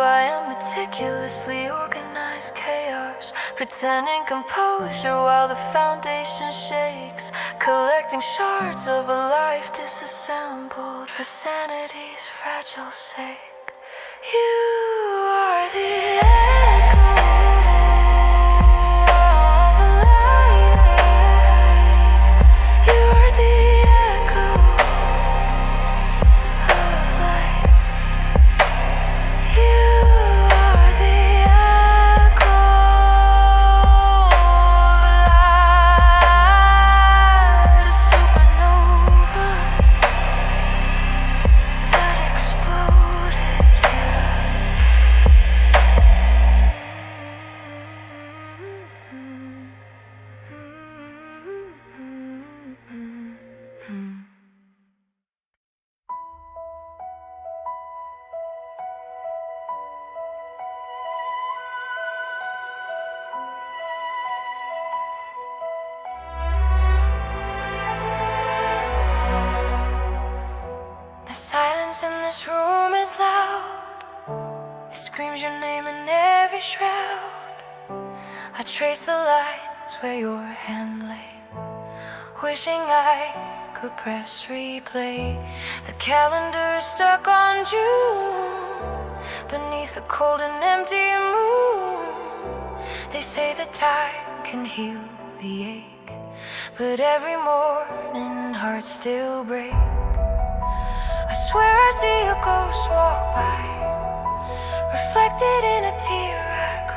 I am meticulously organized chaos, pretending composure while the foundation shakes, collecting shards of a life disassembled for sanity's fragile sake. You are the echo of light. You are the echo of light. You are the echo of light, a supernova that exploded here. The silence in this room is loud. It screams your name in every shroud. I trace the lines where your hand lay, wishing I could press replay. The calendar is stuck on June, beneath a cold and empty moon. They say that time can heal the ache, but every morning hearts still break. I swear I see a ghost walk by, reflected in a tear I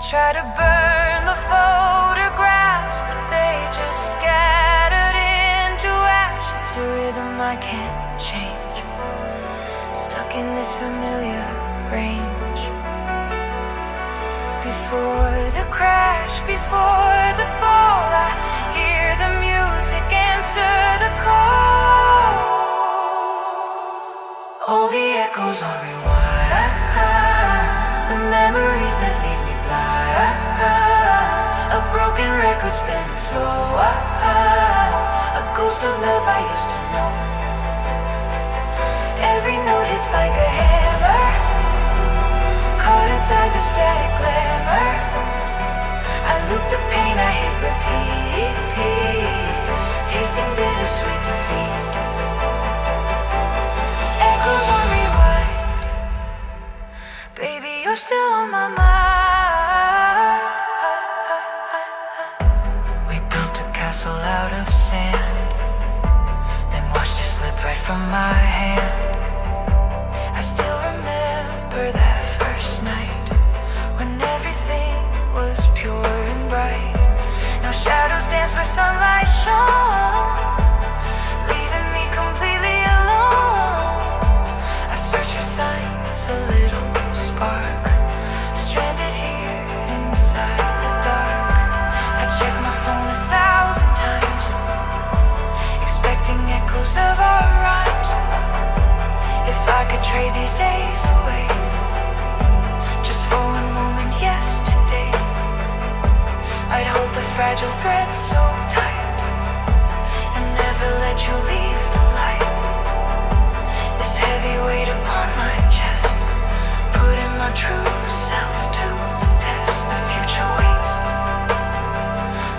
try to burn the photographs, but they just scattered into ash. It's a rhythm I can't change, stuck in this familiar range. Before the crash, before the fall, I hear the music answer the call. All the echoes on rewind, the memories that leave me blind. A broken record spinning slow, a ghost of love I used to know. Every note hits like a hammer, caught inside the static glamour. I loop the pain, I hit repeat, tasting bittersweet defeat. Echoes on rewind, baby, you're still on my mind. We built a castle out of sand, then watched it slip right from my hand. I still remember that first night, when everything was pure and bright. Now shadows dance where sunlight shone, leaving me completely alone. I search for signs, a little spark, stranded here inside the dark. I check my phone 1,000 times, expecting echoes of our rhymes. If I could trade these days away, just for one moment yesterday, I'd hold the fragile thread so tight and never let you leave the light. This heavy weight upon my chest, putting my true self to the test. The future waits,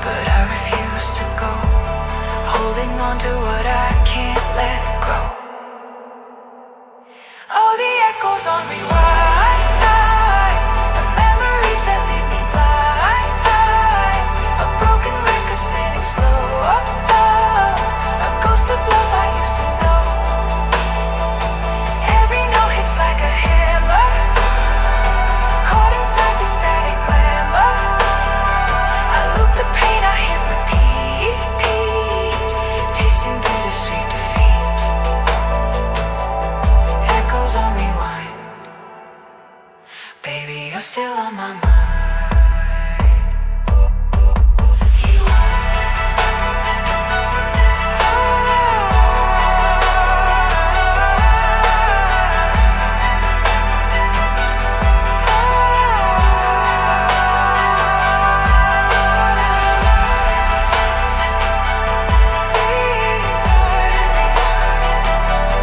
but I refuse to go, holding on to what I can't let go. All the echoes on rewind, the memories that leave me blind. A broken record spinning slow, a ghost of love I used to know. Every note hits like a hammer, caught inside the static glamour. I loop the pain, I hit repeat, tasting bittersweet defeat. Echoes on rewind, baby, you're still on my mind.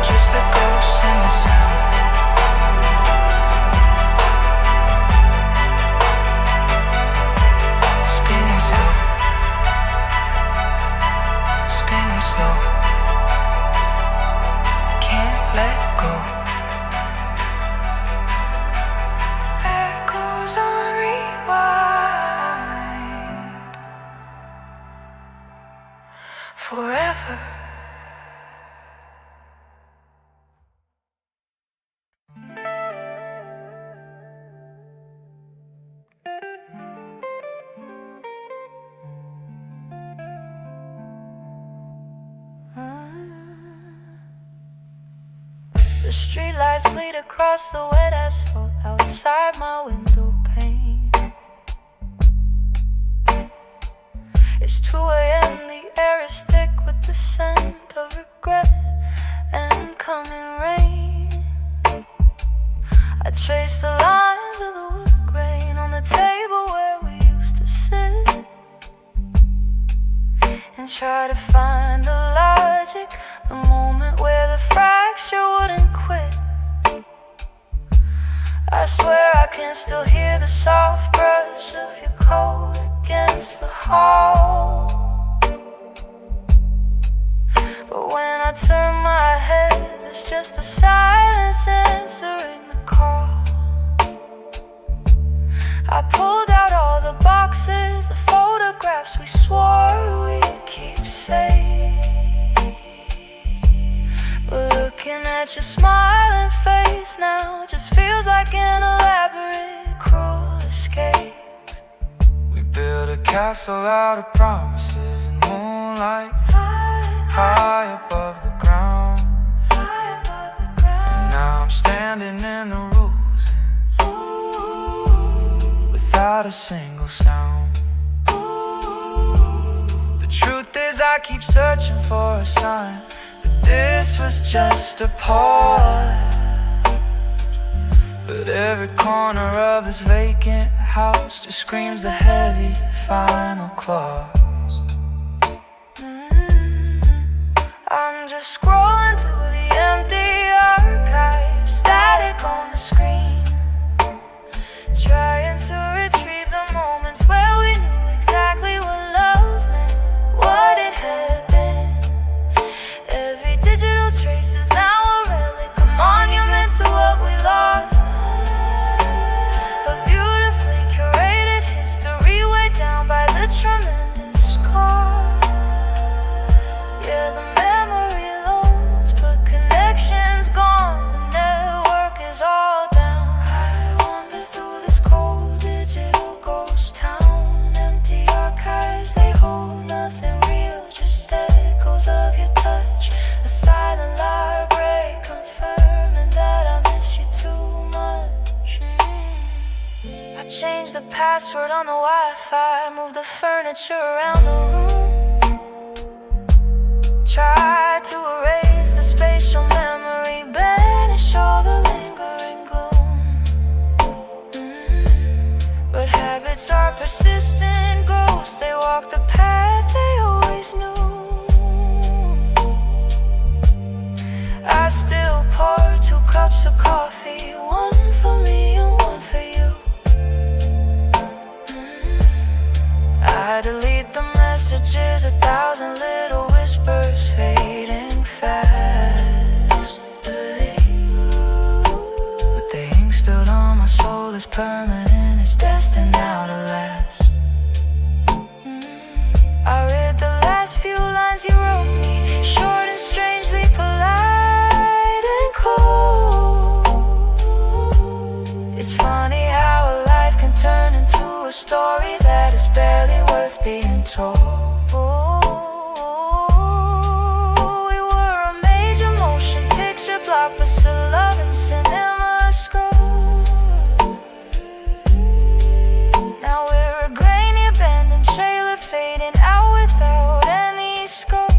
Just the ghosts and the sound, spinning slow, spinning slow, can't let go. Echoes on rewind, forever. The streetlights bleed across the wet asphalt outside my window pane. It's 2 a.m., the air is thick with the scent of regret and coming rain. I trace the lines of the wood grain on the table where we used to sit, and try to find the logic, the moment where the fracture wouldn't quit. I swear I can still hear the soft brush of your coat against the hall. But when I turn my head, there's just the silence answering the call. I pulled out all the boxes, the photographs we swore we'd keep safe. But looking at your smiling face now just feels like an elaborate, cruel escape. castle out of promises and moonlight, high above the ground. And now I'm standing in the ruins without a single sound. The truth is I keep searching for a sign that this was just a part. But every corner of this vacant house just screams the heavy final clause. I'm just scrolling through the empty archive, static on the screen, trying to retrieve the moments where we knew exactly what love meant, what it had been. Every digital trace is now a relic, a monument to what we lost. By the tremendous scar. Yeah, the memory loads, but connection's gone. The network is all down. I wander through this cold digital ghost town. Empty archives, they hold nothing real, just echoes of your touch. A silent library confirming that I miss you too much. I changed the password on the Wi-Fi, moved the furniture around the room, tried to erase the spatial memory, banish all the lingering gloom. But habits are persistent ghosts, they walk the path they always knew. I still pour 2 cups of coffee, one for me and one for you. I delete the messages, 1,000 little whispers fading fast. But the ink spilled on my soul is permanent, it's destined now to last. I read the last few lines you wrote me, short and strangely polite and cold. It's funny how a life can turn into a story that is barely worth being told. We were a major motion picture blockbuster loving cinema score. Now we're a grainy abandoned trailer fading out without any scope.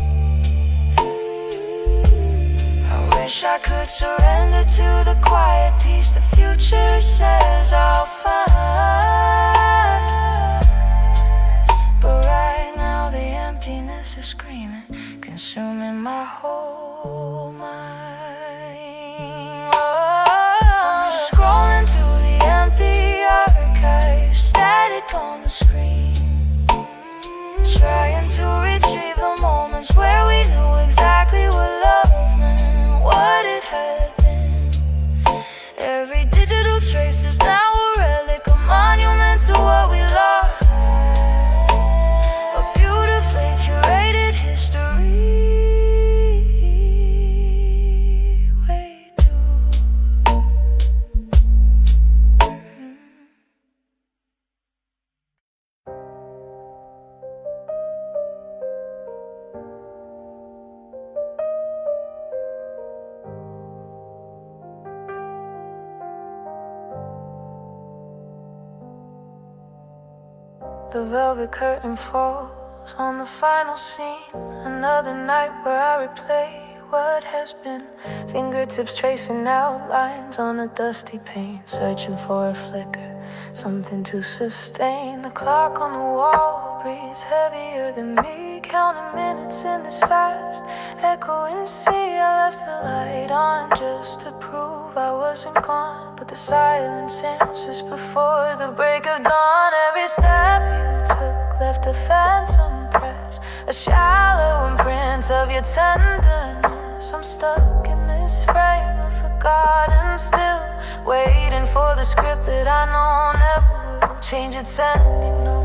I wish I could surrender to the quiet peace the future says I'll find. But right now the emptiness is screaming, consuming my whole mind. I'm scrolling through the empty archive, static on the screen, trying to retrieve the moments where we knew exactly what love meant, what it had been. Every digital trace is now a relic, a monument to what we lost. Curated history. Way The velvet curtain falls on the final scene, another night where I replay what has been. Fingertips tracing out lines on a dusty pane, searching for a flicker, something to sustain. The clock on the wall breathes heavier than me, counting minutes in this fast echoing sea. I left the light on just to prove I wasn't gone, but the silence answers before the break of dawn. Every step you took left a phantom press, a shallow imprint of your tenderness. I'm stuck in this frame of forgotten, still waiting for the script that I know never will change its ending. No,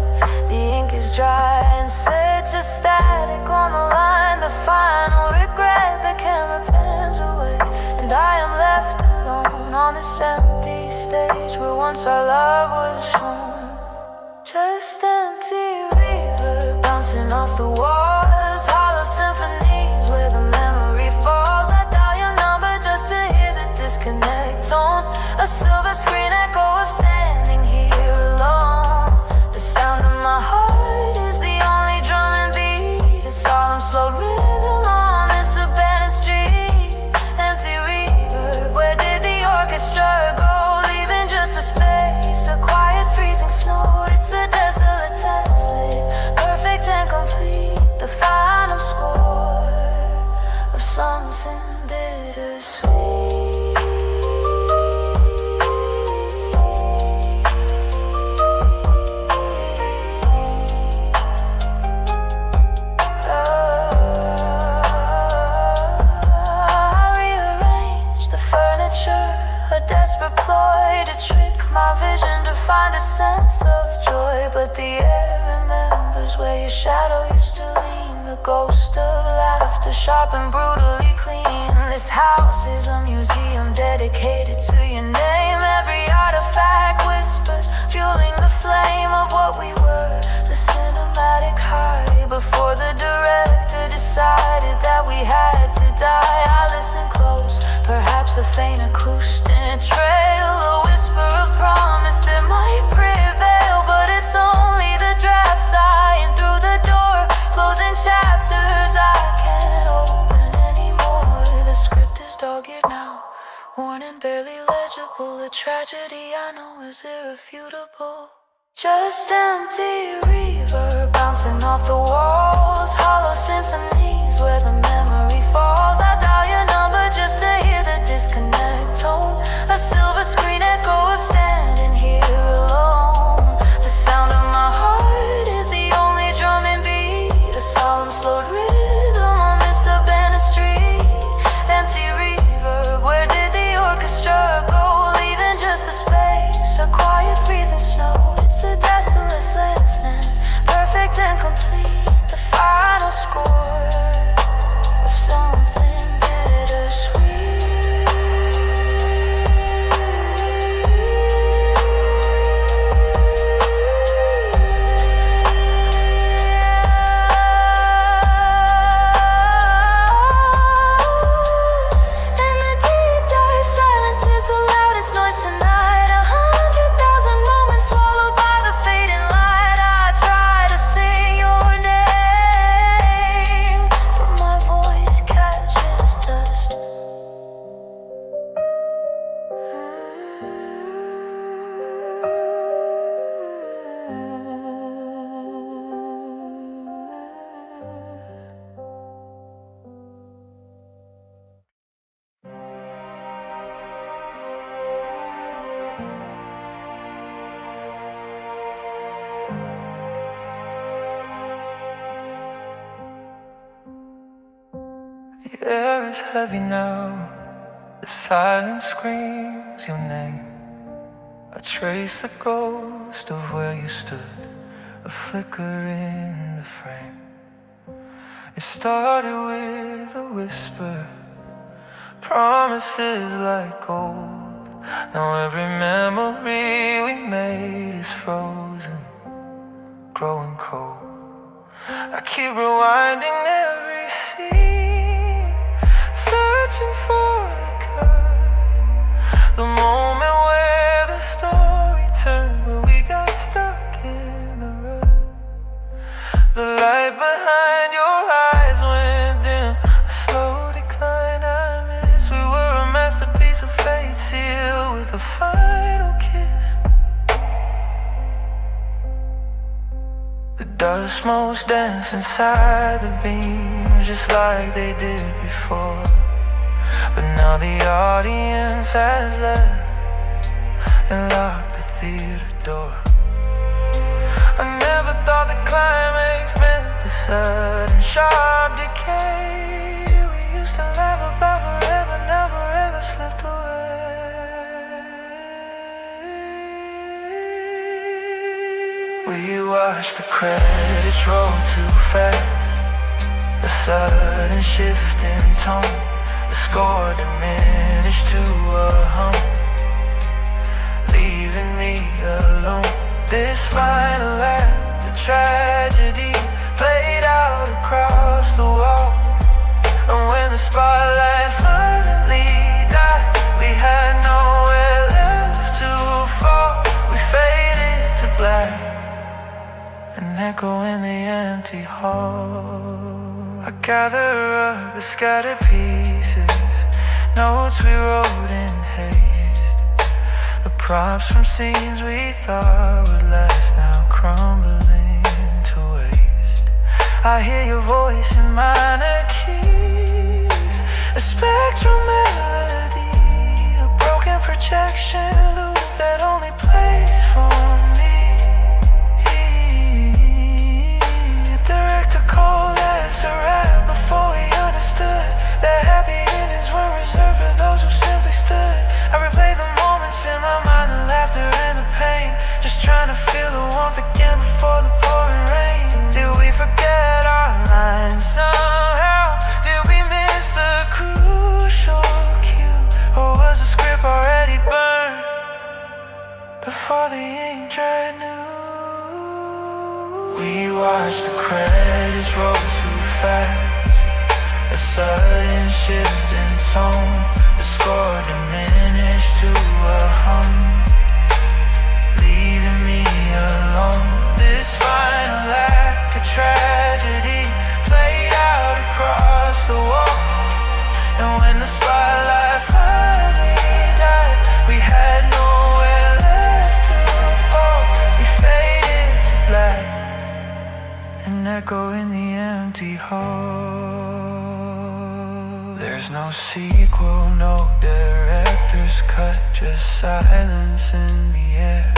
the ink is dry and set just static on the line. The final regret, the camera pans away, and I am left alone on this empty stage where once our love was shown. Just empty. sense of joy, but the air remembers where your shadow used to lean. The ghost of laughter, sharp and brutally clean. This house is a museum dedicated to your name. Every artifact whispers, fueling the flame of what we were. The cinematic high before the director decided that we had to die. I listen close, perhaps a faint acoustic trail, a whisper of promise that might prevail. But it's only the draft sighing through the door, closing chapters I can't open anymore. The script is dog-eared now, worn and barely legible. A tragedy I know is irrefutable. Just empty reverb bouncing off the walls, hollow symphonies where the memory falls. I dial your number just to hear the disconnect tone, a silver screen echo of standing here alone. The sound of my heart is the only drumming beat, a solemn slowed rhythm on this abandoned street. Empty reverb, where did the orchestra go, leaving just the space, a quiet freezing snow. It's a desolate listening, perfect and complete, the final score of something bittersweet. And the deep dive silence is the loudest noise tonight. 100,000 moments swallowed by the fading light. I try to sing your name, but my voice catches dust. The air is heavy now, the silence screams your name. I trace the ghost of where you stood, a flicker in the frame. It started with a whisper, promises like gold. Now every memory we made is frozen, growing cold. I keep rewinding every scene, searching for the cut, the moment where the story turned, where we got stuck in the rut. The light behind your eyes went dim, a slow decline I missed. We were a masterpiece of fate, sealed with a final kiss. The dust motes dance inside the beams, just like they did before. But now the audience has left and locked the theater door. I never thought the climax meant the sudden sharp decay. We used to laugh about forever, now forever slipped away. We watched the credits roll too fast, a sudden shift in tone, the score diminished to a hum, leaving me alone. This final act, the tragedy, played out across the wall. And when the spotlight finally died, we had nowhere left to fall. We faded to black, an echo in the empty hall. I gather up the scattered pieces, notes we wrote in haste, the props from scenes we thought would last, now crumbling to waste. I hear your voice in minor keys, a spectral melody, a broken projection loop that only plays for me. Director called us a rap before we understood that happy endings were reserved for those who simply stood. I replay the moments in my mind, the laughter and the pain, just trying to the ink dried new. We watched the credits roll too fast, a sudden shift in tone, the score diminished to a hum, leaving me alone. This final act of tragedy played out across the wall, and when the spotlight finally died, we had nowhere left to fall. We faded to black, an echo in the empty hall. There's no sequel, no director's cut, just silence in the air.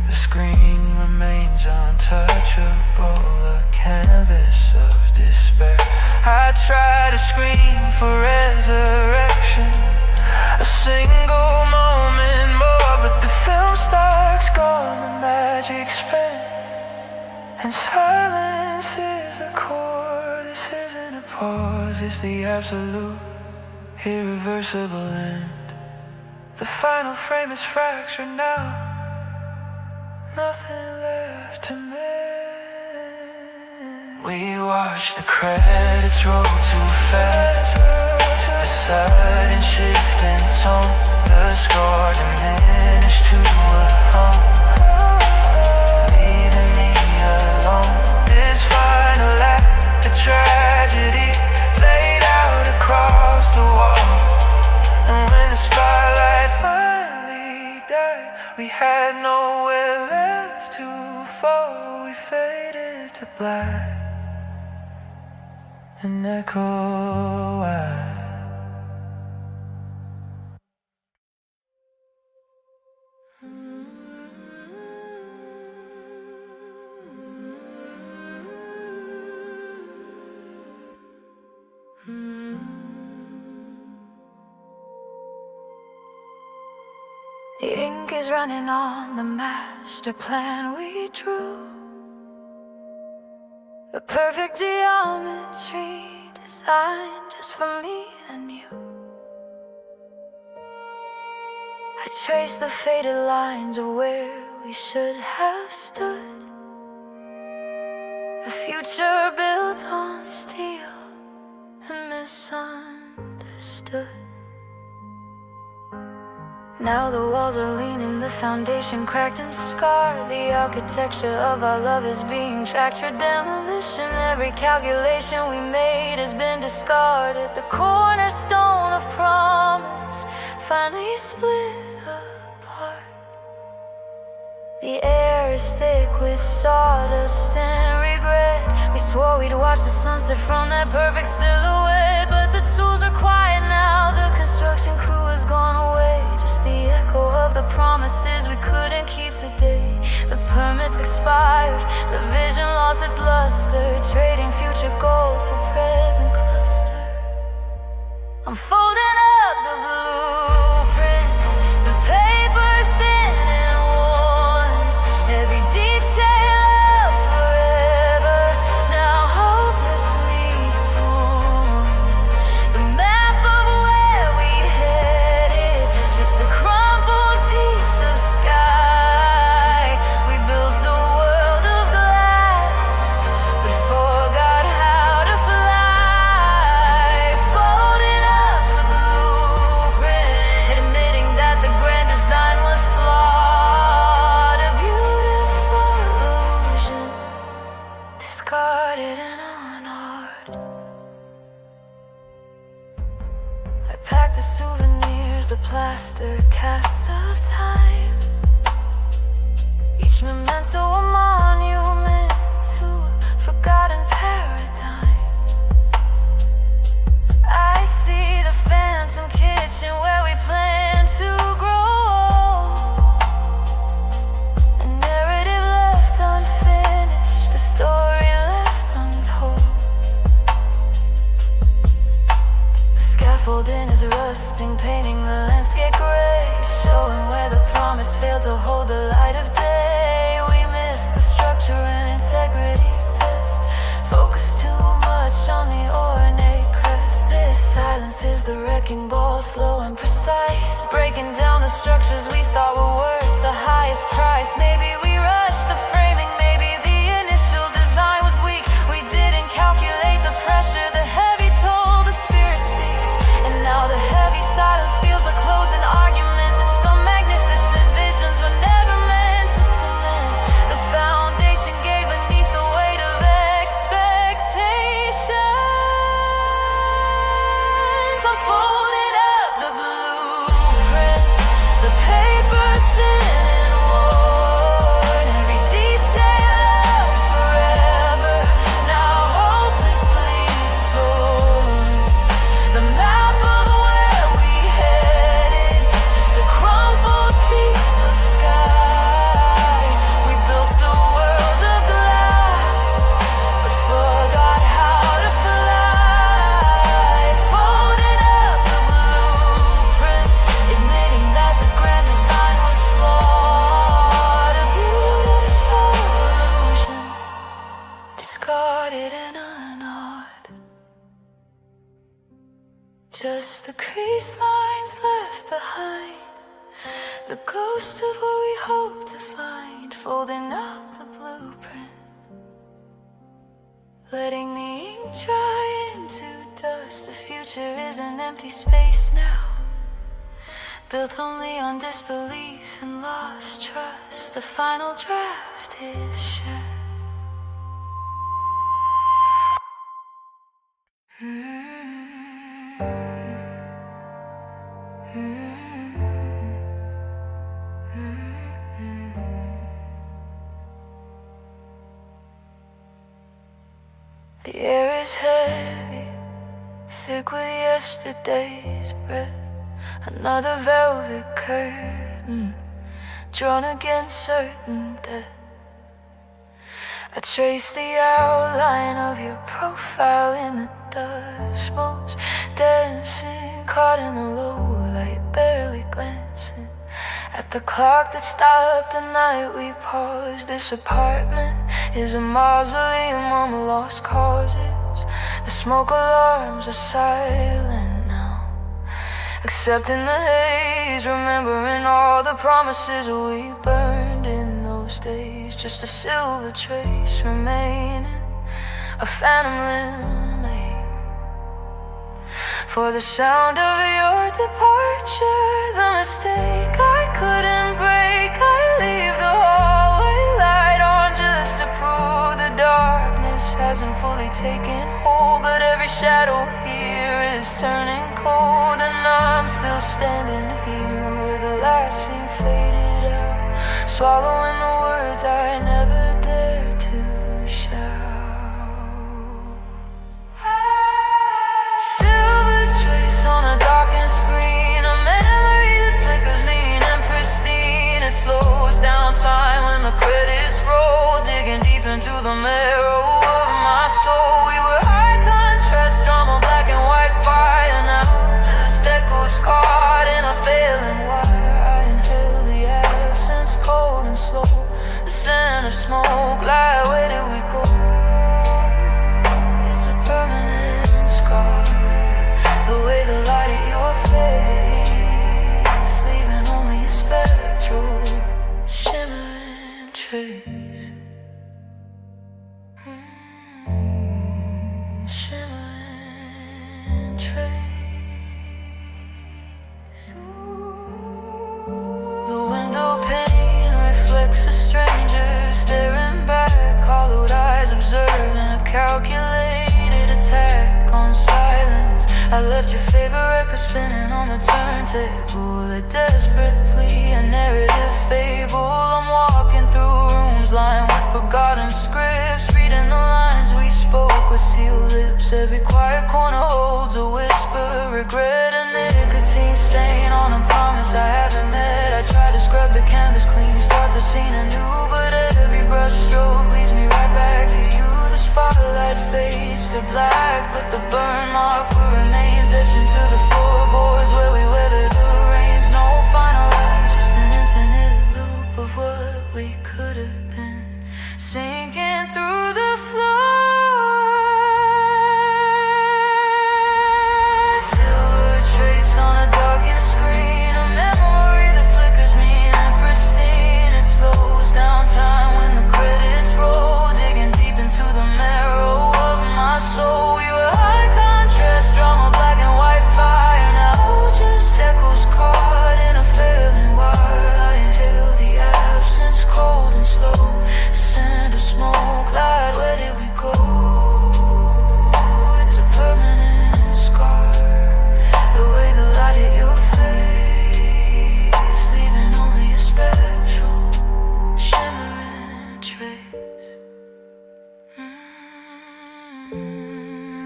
The screen remains untouchable, a canvas of despair. I try to scream for resurrection, a single moment more, but the film stock's gone, the magic spent, and silence is the core. This isn't a pause, it's the absolute, irreversible end. The final frame is fractured now, nothing left to mend. We watch the credits roll too fast, a sudden shift in tone, the score diminished to a hum, leaving me alone. This final act of tragedy played out across the wall, and when the spotlight finally died, we had nowhere left to fall. We faded to black, an echo out. The ink is running on the master plan we drew, a perfect geometry designed just for me and you. I trace the faded lines of where we should have stood, a future built on steel and misunderstood. Now the walls are leaning, the foundation cracked and scarred. The architecture of our love is being tracked for demolition. Every calculation we made has been discarded. The cornerstone of promise finally split apart. The air is thick with sawdust and regret. We swore we'd watch the sunset from that perfect silhouette, but the tools are quiet now, the construction crew has gone away. Just the echo of the promises we couldn't keep today. The permits expired, the vision lost its luster, trading future gold for present cluster. I'm folding up the blueprint, the paper thin and worn, every detail out forever, now hopelessly torn. The map of where we headed, just a crumpled piece of sky. We built a world of glass, but forgot how to fly. Folding up the blueprint, admitting that the grand design was flawed. A beautiful illusion, discarded and unart. I packed the souvenirs, the plaster casts of time, each memento a monument to a forgotten paradigm. I see the phantom kitchen where we plan to grow, a narrative left unfinished, a story left untold. The scaffolding is rusting, painting the landscape gray, showing where the promise failed to hold the light of day. We missed the structure and integrity test, focused too much on the ornate crest. This silence is the wrecking ball, slow and precise, breaking down the structures we thought were worth the highest price. Maybe we rushed the framing, maybe the initial design was weak. We didn't calculate the pressure, the heavy toll, the spirit speaks. And now the heavy silence seals the closing argument. That some magnificent visions were never meant to cement. The foundation gave beneath the weight of expectations. I'm folding up the blueprint, the paper thin and worn, every detail left forever, now hopelessly torn. The map of where we headed, just a crumpled piece of sky. We built a world of glass, but forgot how to fly. Folding up the blueprint, admitting that the grand design was flawed. A beautiful illusion, discarded and unawed. Just the crease lines left behind, the ghost of what we hoped to find. Folding up the blueprint, letting the ink dry into dust. The future is an empty space now, built only on disbelief and lost trust. The final draft is shed. The air is heavy, thick with yesterday's breath. Another velvet curtain drawn against certain death. I trace the outline of your profile in the dust motes, dancing, caught in the low light, barely glancing at the clock that stopped the night we paused. This apartment is a mausoleum of lost causes. The smoke alarms are silent now, accepting the haze, remembering all the promises we burned in those days. Just a silver trace remaining, a phantom lemonade. For the sound of your departure, the mistake I couldn't break. I leave the hallway light on just to prove the darkness hasn't fully taken hold. But every shadow here is turning cold, and I'm still standing here where the last scene faded out, swallowing the words I never dared to shout. Silver trace on a darkened screen, a memory that flickers mean and pristine. It slows down time when the credits roll, digging deep into the marrow of my soul. We were high contrast drama, black and white fire. Now just echoes caught in a failing wire. I inhale the absence, cold and slow, the scent of smoke. Like, where did we go? It's a permanent scar, the way the light at your face, leaving only a spectral shimmering trace. Shimmering trace. The window pane reflects a stranger staring back, hollowed eyes observing a calculated attack on silence. I left your favorite record spinning on the turntable, a desperate plea, a narrative fable. I'm walking through rooms lined with forgotten scripts, reading the lines we spoke with sealed lips. Every quiet corner holds a whisper, regret, a nicotine stain on a promise I haven't met. I try to scrub the canvas clean, start the scene anew, but every brush stroke leads me right back to you. The spotlight fades to black, but the burn mark will remains etched into the floorboards where we weathered the rains. No final act, just an infinite loop of what we could have been, sinking through the floor. Silver trace on a darkened screen, a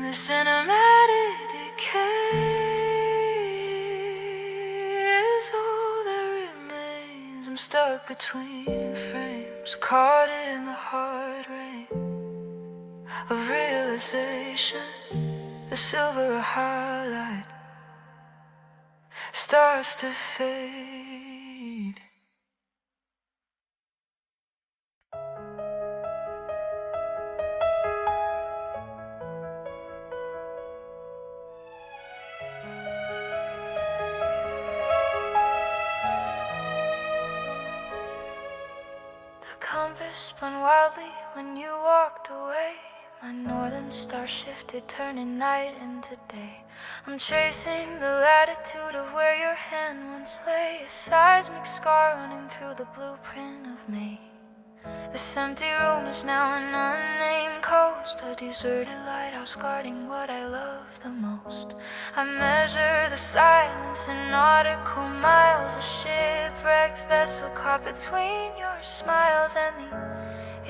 The cinematic decay is all that remains. I'm stuck between frames, caught in the hard rain of realization. The silver highlight starts to fade. The compass spun wildly when you walked away. My northern star shifted, turning night into day. I'm tracing the latitude of where your hand once lay, a seismic scar running through the blueprint of me. This empty room is now an unnamed coast, a deserted lighthouse guarding what I love the most. I measure the silence in nautical miles, a shipwrecked vessel caught between your smiles and the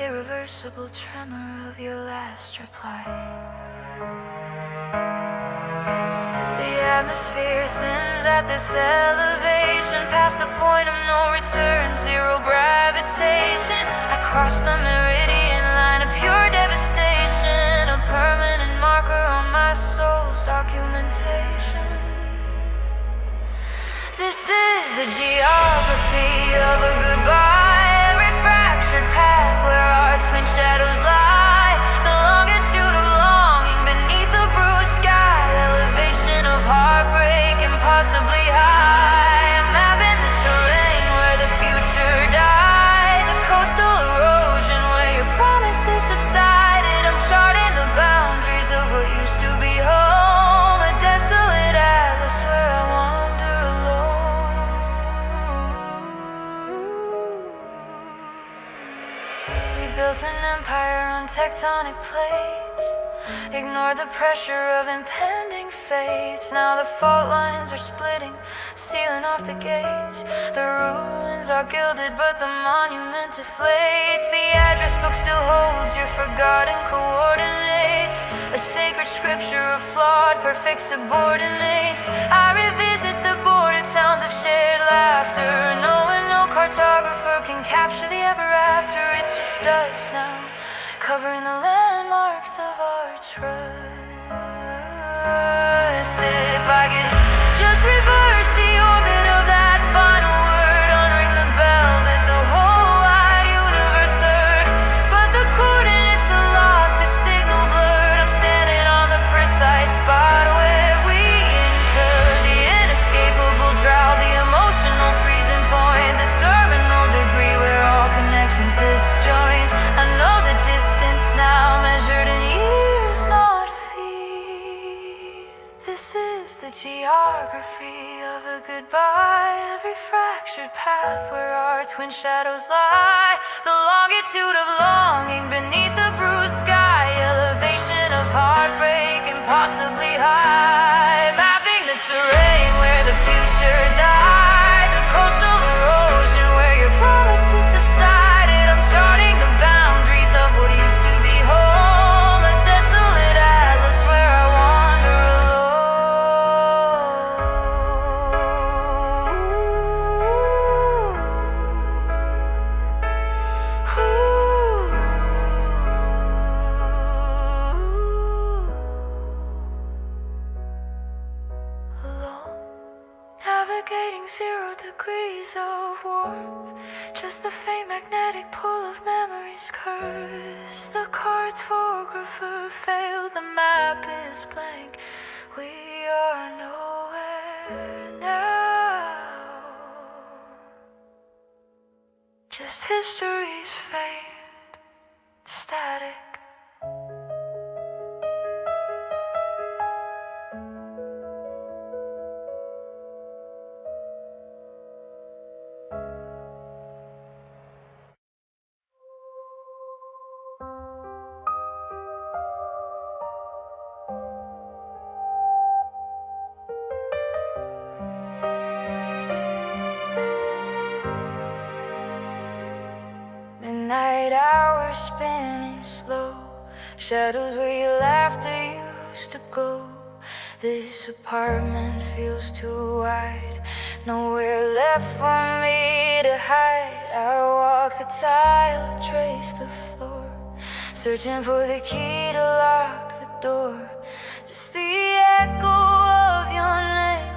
irreversible tremor of your last reply. The atmosphere thins at this elevation, past the point of no return, zero gravitation. I cross the meridian line of pure devastation, a permanent marker on my soul's documentation. This is the geography of a goodbye, every fractured path where our twin shadows lie, the longitude of longing beneath the bruised sky, elevation of heartbreak impossibly high. I'm mapping the terrain where the future died, the coastal erosion where your promises subsided. I'm charting the boundaries of what used to be home, a desolate atlas where I wander alone. We built an empire on tectonic plates, ignored the pressure of impending fates. Now the fault lines are splitting, sealing off the gates. The ruins are gilded, but the monument deflates. The address book still holds your forgotten coordinates, a sacred scripture of flawed, perfect subordinates. I revisit the border towns of shared laughter, knowing no cartographer can capture the ever after. It's just us now, covering the landmarks of our trust. If I could just reverse the orbit of that final word, unring the bell that the whole wide universe heard. But the coordinates are locked, the signal blurred. I'm standing on the precise spot where we incurred the inescapable drought, the emotional freezing point, the terminal degree where all connections disjoint. I know the distance now, measured in years, not feet. This is the geography of a goodbye, every fractured path where our twin shadows lie, the longitude of longing beneath the bruised sky, elevation of heartbreak impossibly high. Mapping the terrain where the future died, the coastal erosion where your promises subsided. I'm charting the boundaries of what used to be home, a desolate atlas where I wander alone. Navigating 0 degrees of warmth, just the faint magnetic pull of memory's curse. The cartographer failed, the map is blank. We are nowhere now, just history's faint static. Midnight hours spinning slow, shadows where your laughter used used to go. This apartment feels too wide, nowhere left for me to hide. I walk the tile, trace the floor, searching for the key to lock the door. Just the echo of your name,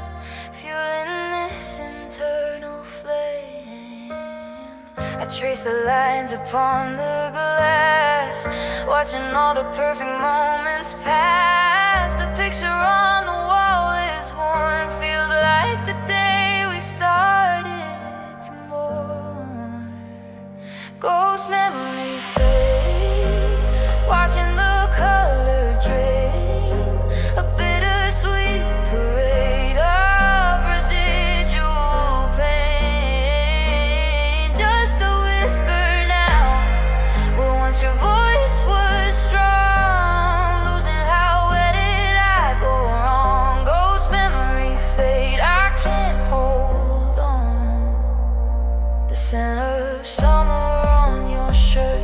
fueling this internal flame. I trace the lines upon the glass, watching all the perfect moments pass. The picture on the wall is worn, feels like the day we started to mourn. Ghost memory fade, watching the color drain, a bittersweet parade of residual pain. Just a whisper now, where once your voice was strong, losing how where did I go wrong? Ghost memory fade, I can't hold on. The scent of summer on your shirt,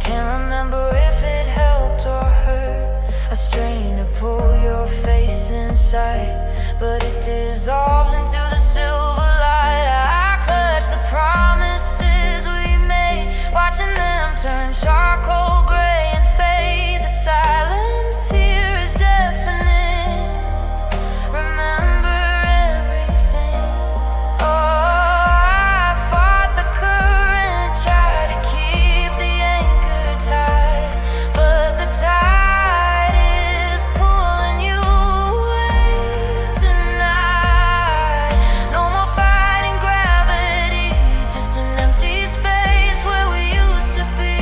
can't remember if it helped or hurt. I strain to pull your face inside, but it dissolves into the silver light. I clutch the promises we made, watching them turn charcoal gray and fade. The silence here is deafening. Remember everything. Oh, I fought the current, tried to keep the anchor tight, but the tide is pulling you away tonight. No more fighting gravity, just an empty space where we used to be.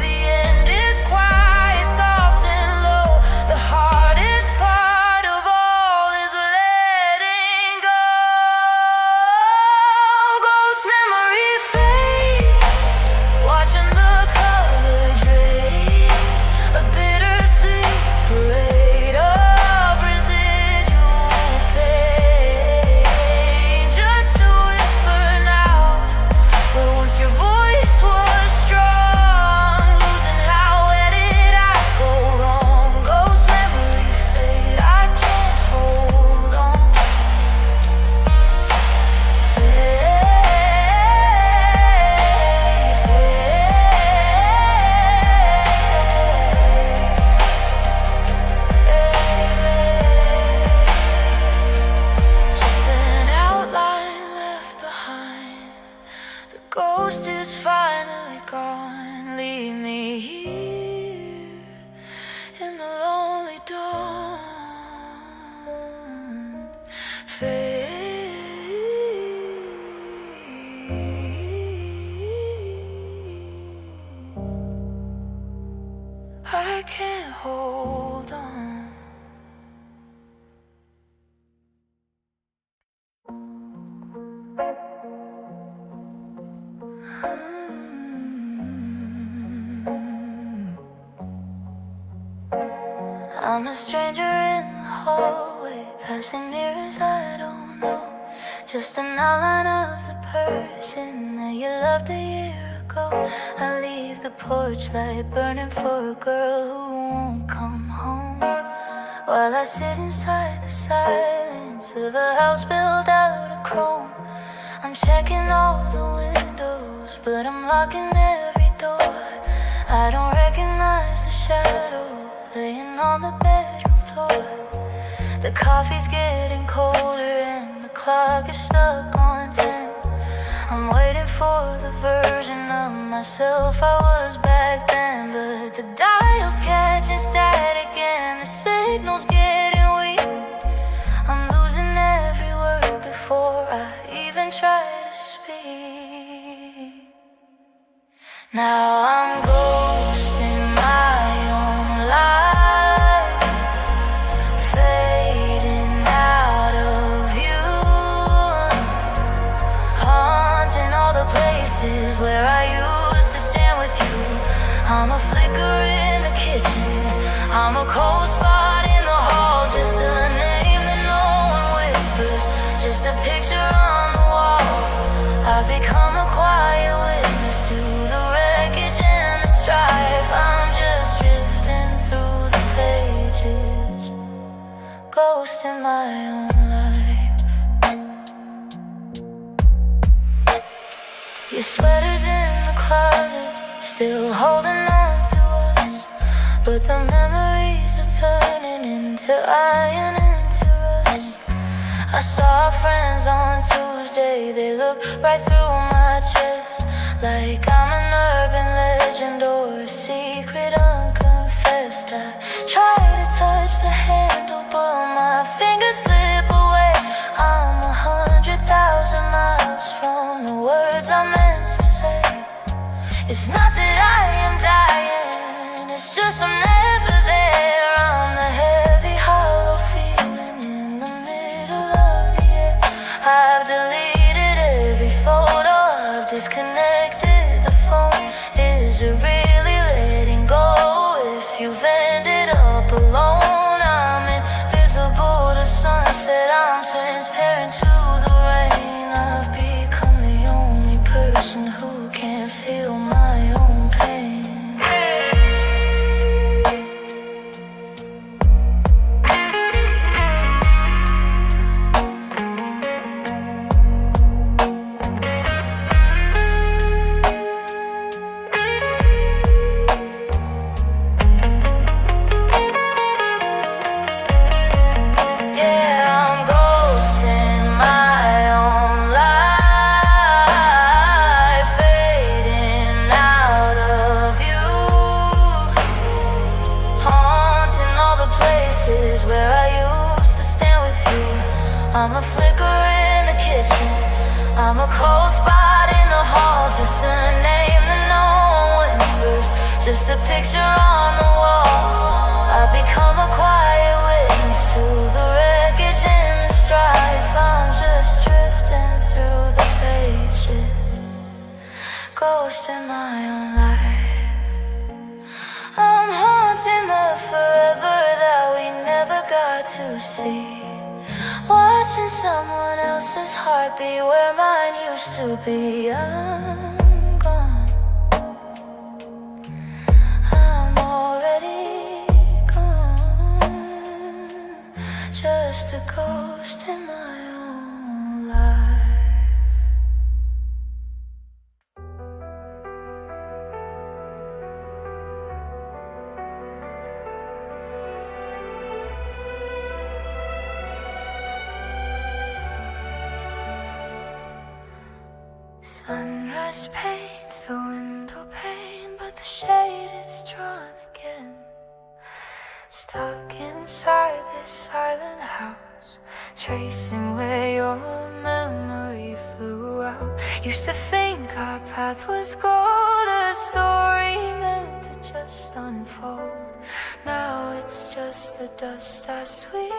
The end is quiet, soft and low. The hardest part of all is letting go. Ghost memory fade, watching the color drain, a bittersweet parade of residual pain. Just a whisper now, but once your voice was strong, losing how where did I go wrong? Ghost memory fade, I can't hold on. Just an outline left behind. The ghost is finally gone. Leave me here in the lonely dawn. I can't hold on. I'm a stranger in the hallway, passing mirrors I don't know. Just an outline of the person that you loved a year ago. I leave the porch light burning for a girl who won't come home, while I sit inside the silence of a house built out of chrome. I'm checking all the windows, but I'm locking every door. I don't recognize the shadow laying on the bedroom floor. The coffee's getting colder and the clock is stuck on 10. I'm waiting for the version of myself I was back then, but the dial's catching static and the signal's getting weak. I'm losing every word before I even try to speak. Now I'm ghosting my own life, fading out of view, haunting all the places where I used to stand with you. I'm a flicker in the kitchen, I'm a ghost in my own life. Your sweater's in the closet, still holding on to us, but the memories are turning into iron into rust. I saw friends on Tuesday, they look right through my chest, like I'm an urban legend or a secret unconfessed. I try to touch the handle, but my fingers slip away. I'm 100,000 miles from the words I meant to say. It's not that I am dying, it's just I'm never there. I'm the heavy, hollow feeling in the middle of the air. I've deleted every photo, I've disconnected the phone. Is it really letting go if you've ended up alone? I'm invisible to sunset, I'm transparent to the rain. I've become the only person who can't feel my own pain. I'm a flicker in the kitchen, I'm a cold spot in the hall, just a name that no one whispers, just a picture on the wall. I've become a quiet witness to the wreckage and the strife. I'm just drifting through the pages, ghost in my own life. I'm haunting the forever that we never got to see, watching someone else's heartbeat where mine used to be. I'm gone, I'm already gone, just a ghost in my own life. Sunrise paints the window pane, but the shade is drawn again. Stuck inside this silent house, tracing where your memory flew out. Used to think our path was gold, a story meant to just unfold. Now it's just the dust I sweep,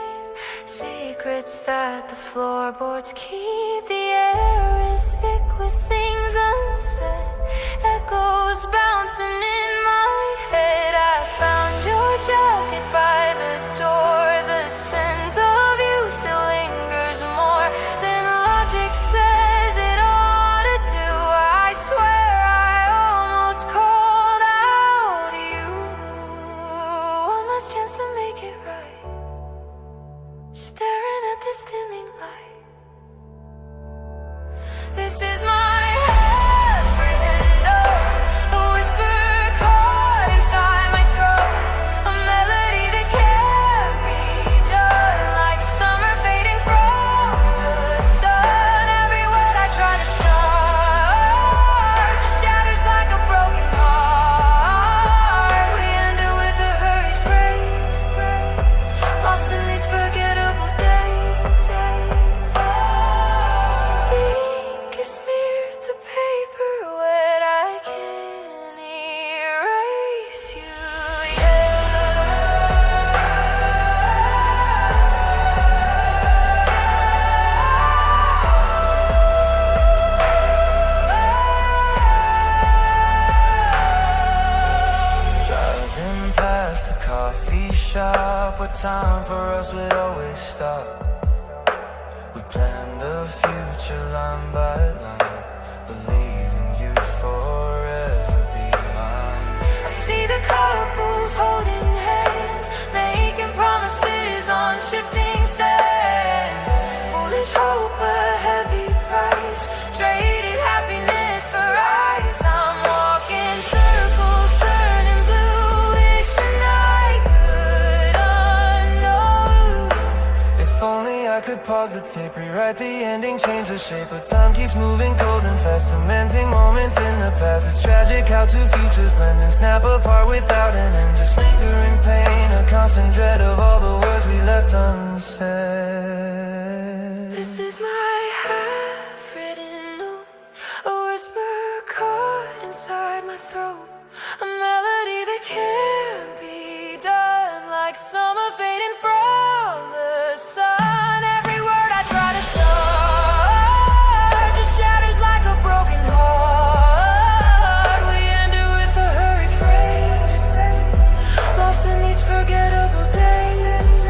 secrets that the floorboards keep. The air is thick with things unsaid, echoes bouncing in my head. I found your jacket by the door, the scent of you still lingers more than logic says it ought to do. I swear I almost called out you. One last chance to make it right, staring at this dimming light. This is my half-written note, a whisper caught inside my throat, a melody that can't be done, like summer fading from the sun. Every word I try to start just shatters like a broken heart. We end it with a hurried phrase, lost in these forgettable days. Ink is smeared the paper wet, I can't erase you Driving past the coffee shop, where time for us would always stop. We planned the future line by line, believing you'd forever be mine. I see the couples holding hands, making promises on shifting sands. could pause the tape, rewrite the ending, change the shape, but time keeps moving cold and fast, cementing moments in the past. It's tragic how two futures blend and snap apart without an end. Just lingering pain, a constant dread of all the words we left unsaid. This is my half-written note, a whisper caught inside my throat, a melody that can't be done, like summer fading from the sun. Every word I try to start just shatters like a broken heart. We end it with a hurried phrase, lost in these forgettable days.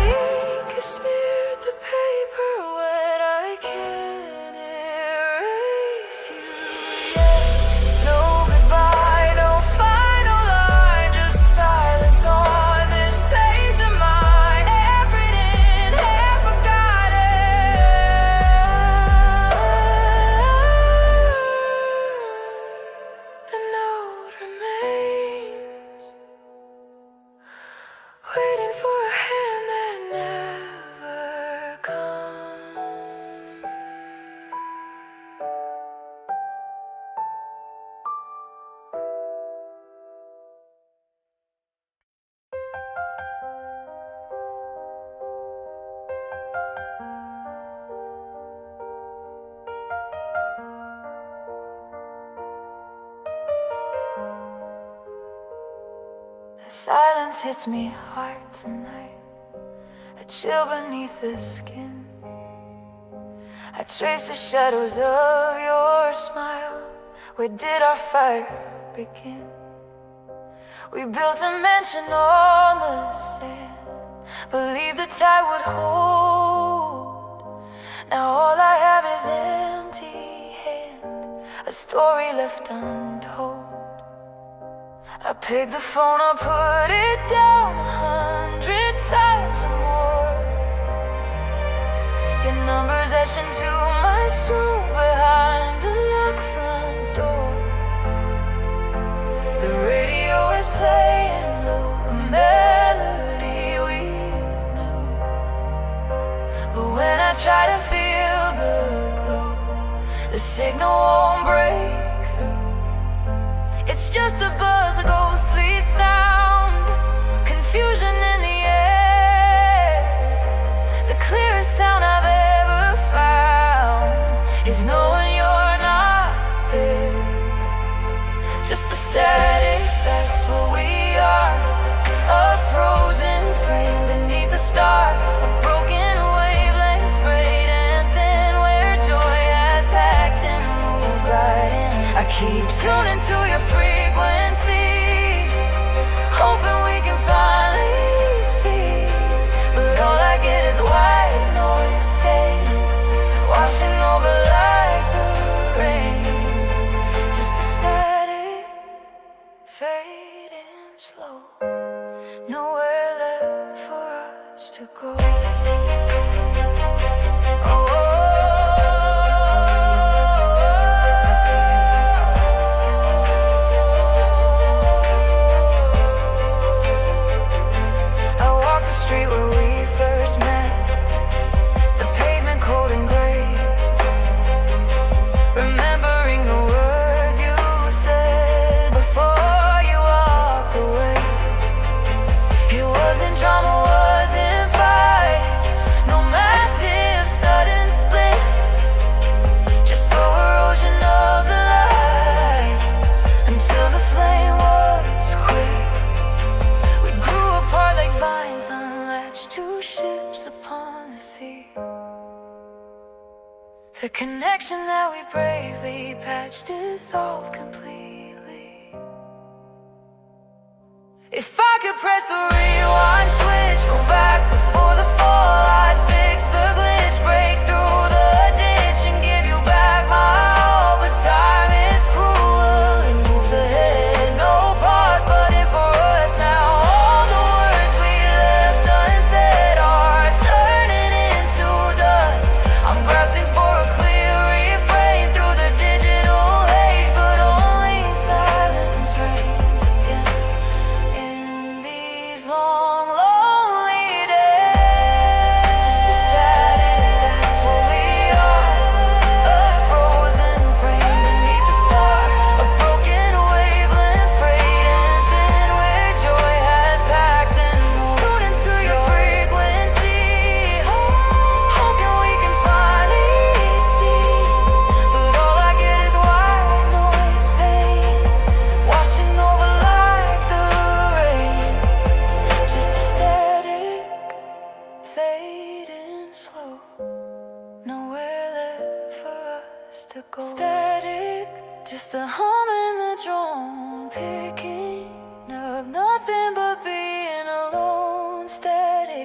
Ink has smeared the paper wet, I can't erase you yet. No goodbye, no final line, just silence on this page of mine. Half written, half forgotten. The note remains, waiting for a hand that never comes. The silence hits me hard tonight, a chill beneath the skin. I trace the shadows of your smile. Where did our fire begin? We built a mansion on the sand, believed the tide would hold. Now all I have is empty hand, a story left untold. I pick the phone up, put it down 100 times or more. Your number's etched into my soul behind the locked front door. The radio is playing low, a melody we knew. But when I try to feel the glow, the signal won't break through. It's just a buzz, a ghostly sound, confusion in the air. The clearest sound I've ever found is knowing you're not there. Just a static, that's what we are. A frozen frame beneath the star, a broken wavelength freight anthem where joy has packed and moved right in. I keep tuning to your frequency, hoping we can finally see. But all I get is white noise, pain, washing over like the rain. Just a static, fading slow, nowhere left for us to go. Street where we first met, the pavement cold and gray. Remembering the words you said before you walked away. It wasn't drama, wasn't fight, no massive sudden split, just the erosion of the light until the flame was quick. We grew apart like vines, two ships upon the sea. The connection that we bravely patched dissolved completely. If I could press the rewind switch, go back before the fall, I'd fix the glitch, break through the ditch and give you back my all. But time is cruel, it moves ahead, no pause button for us now. All the words we left unsaid are turning into dust. I'm grasping for a clear refrain through the digital haze, but only silence reigns again in these long, lonely days.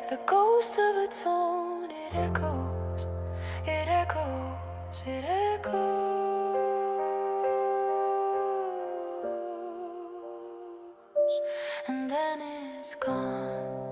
like the ghost of a tone. It echoes, it echoes, it echoes, and then it's gone.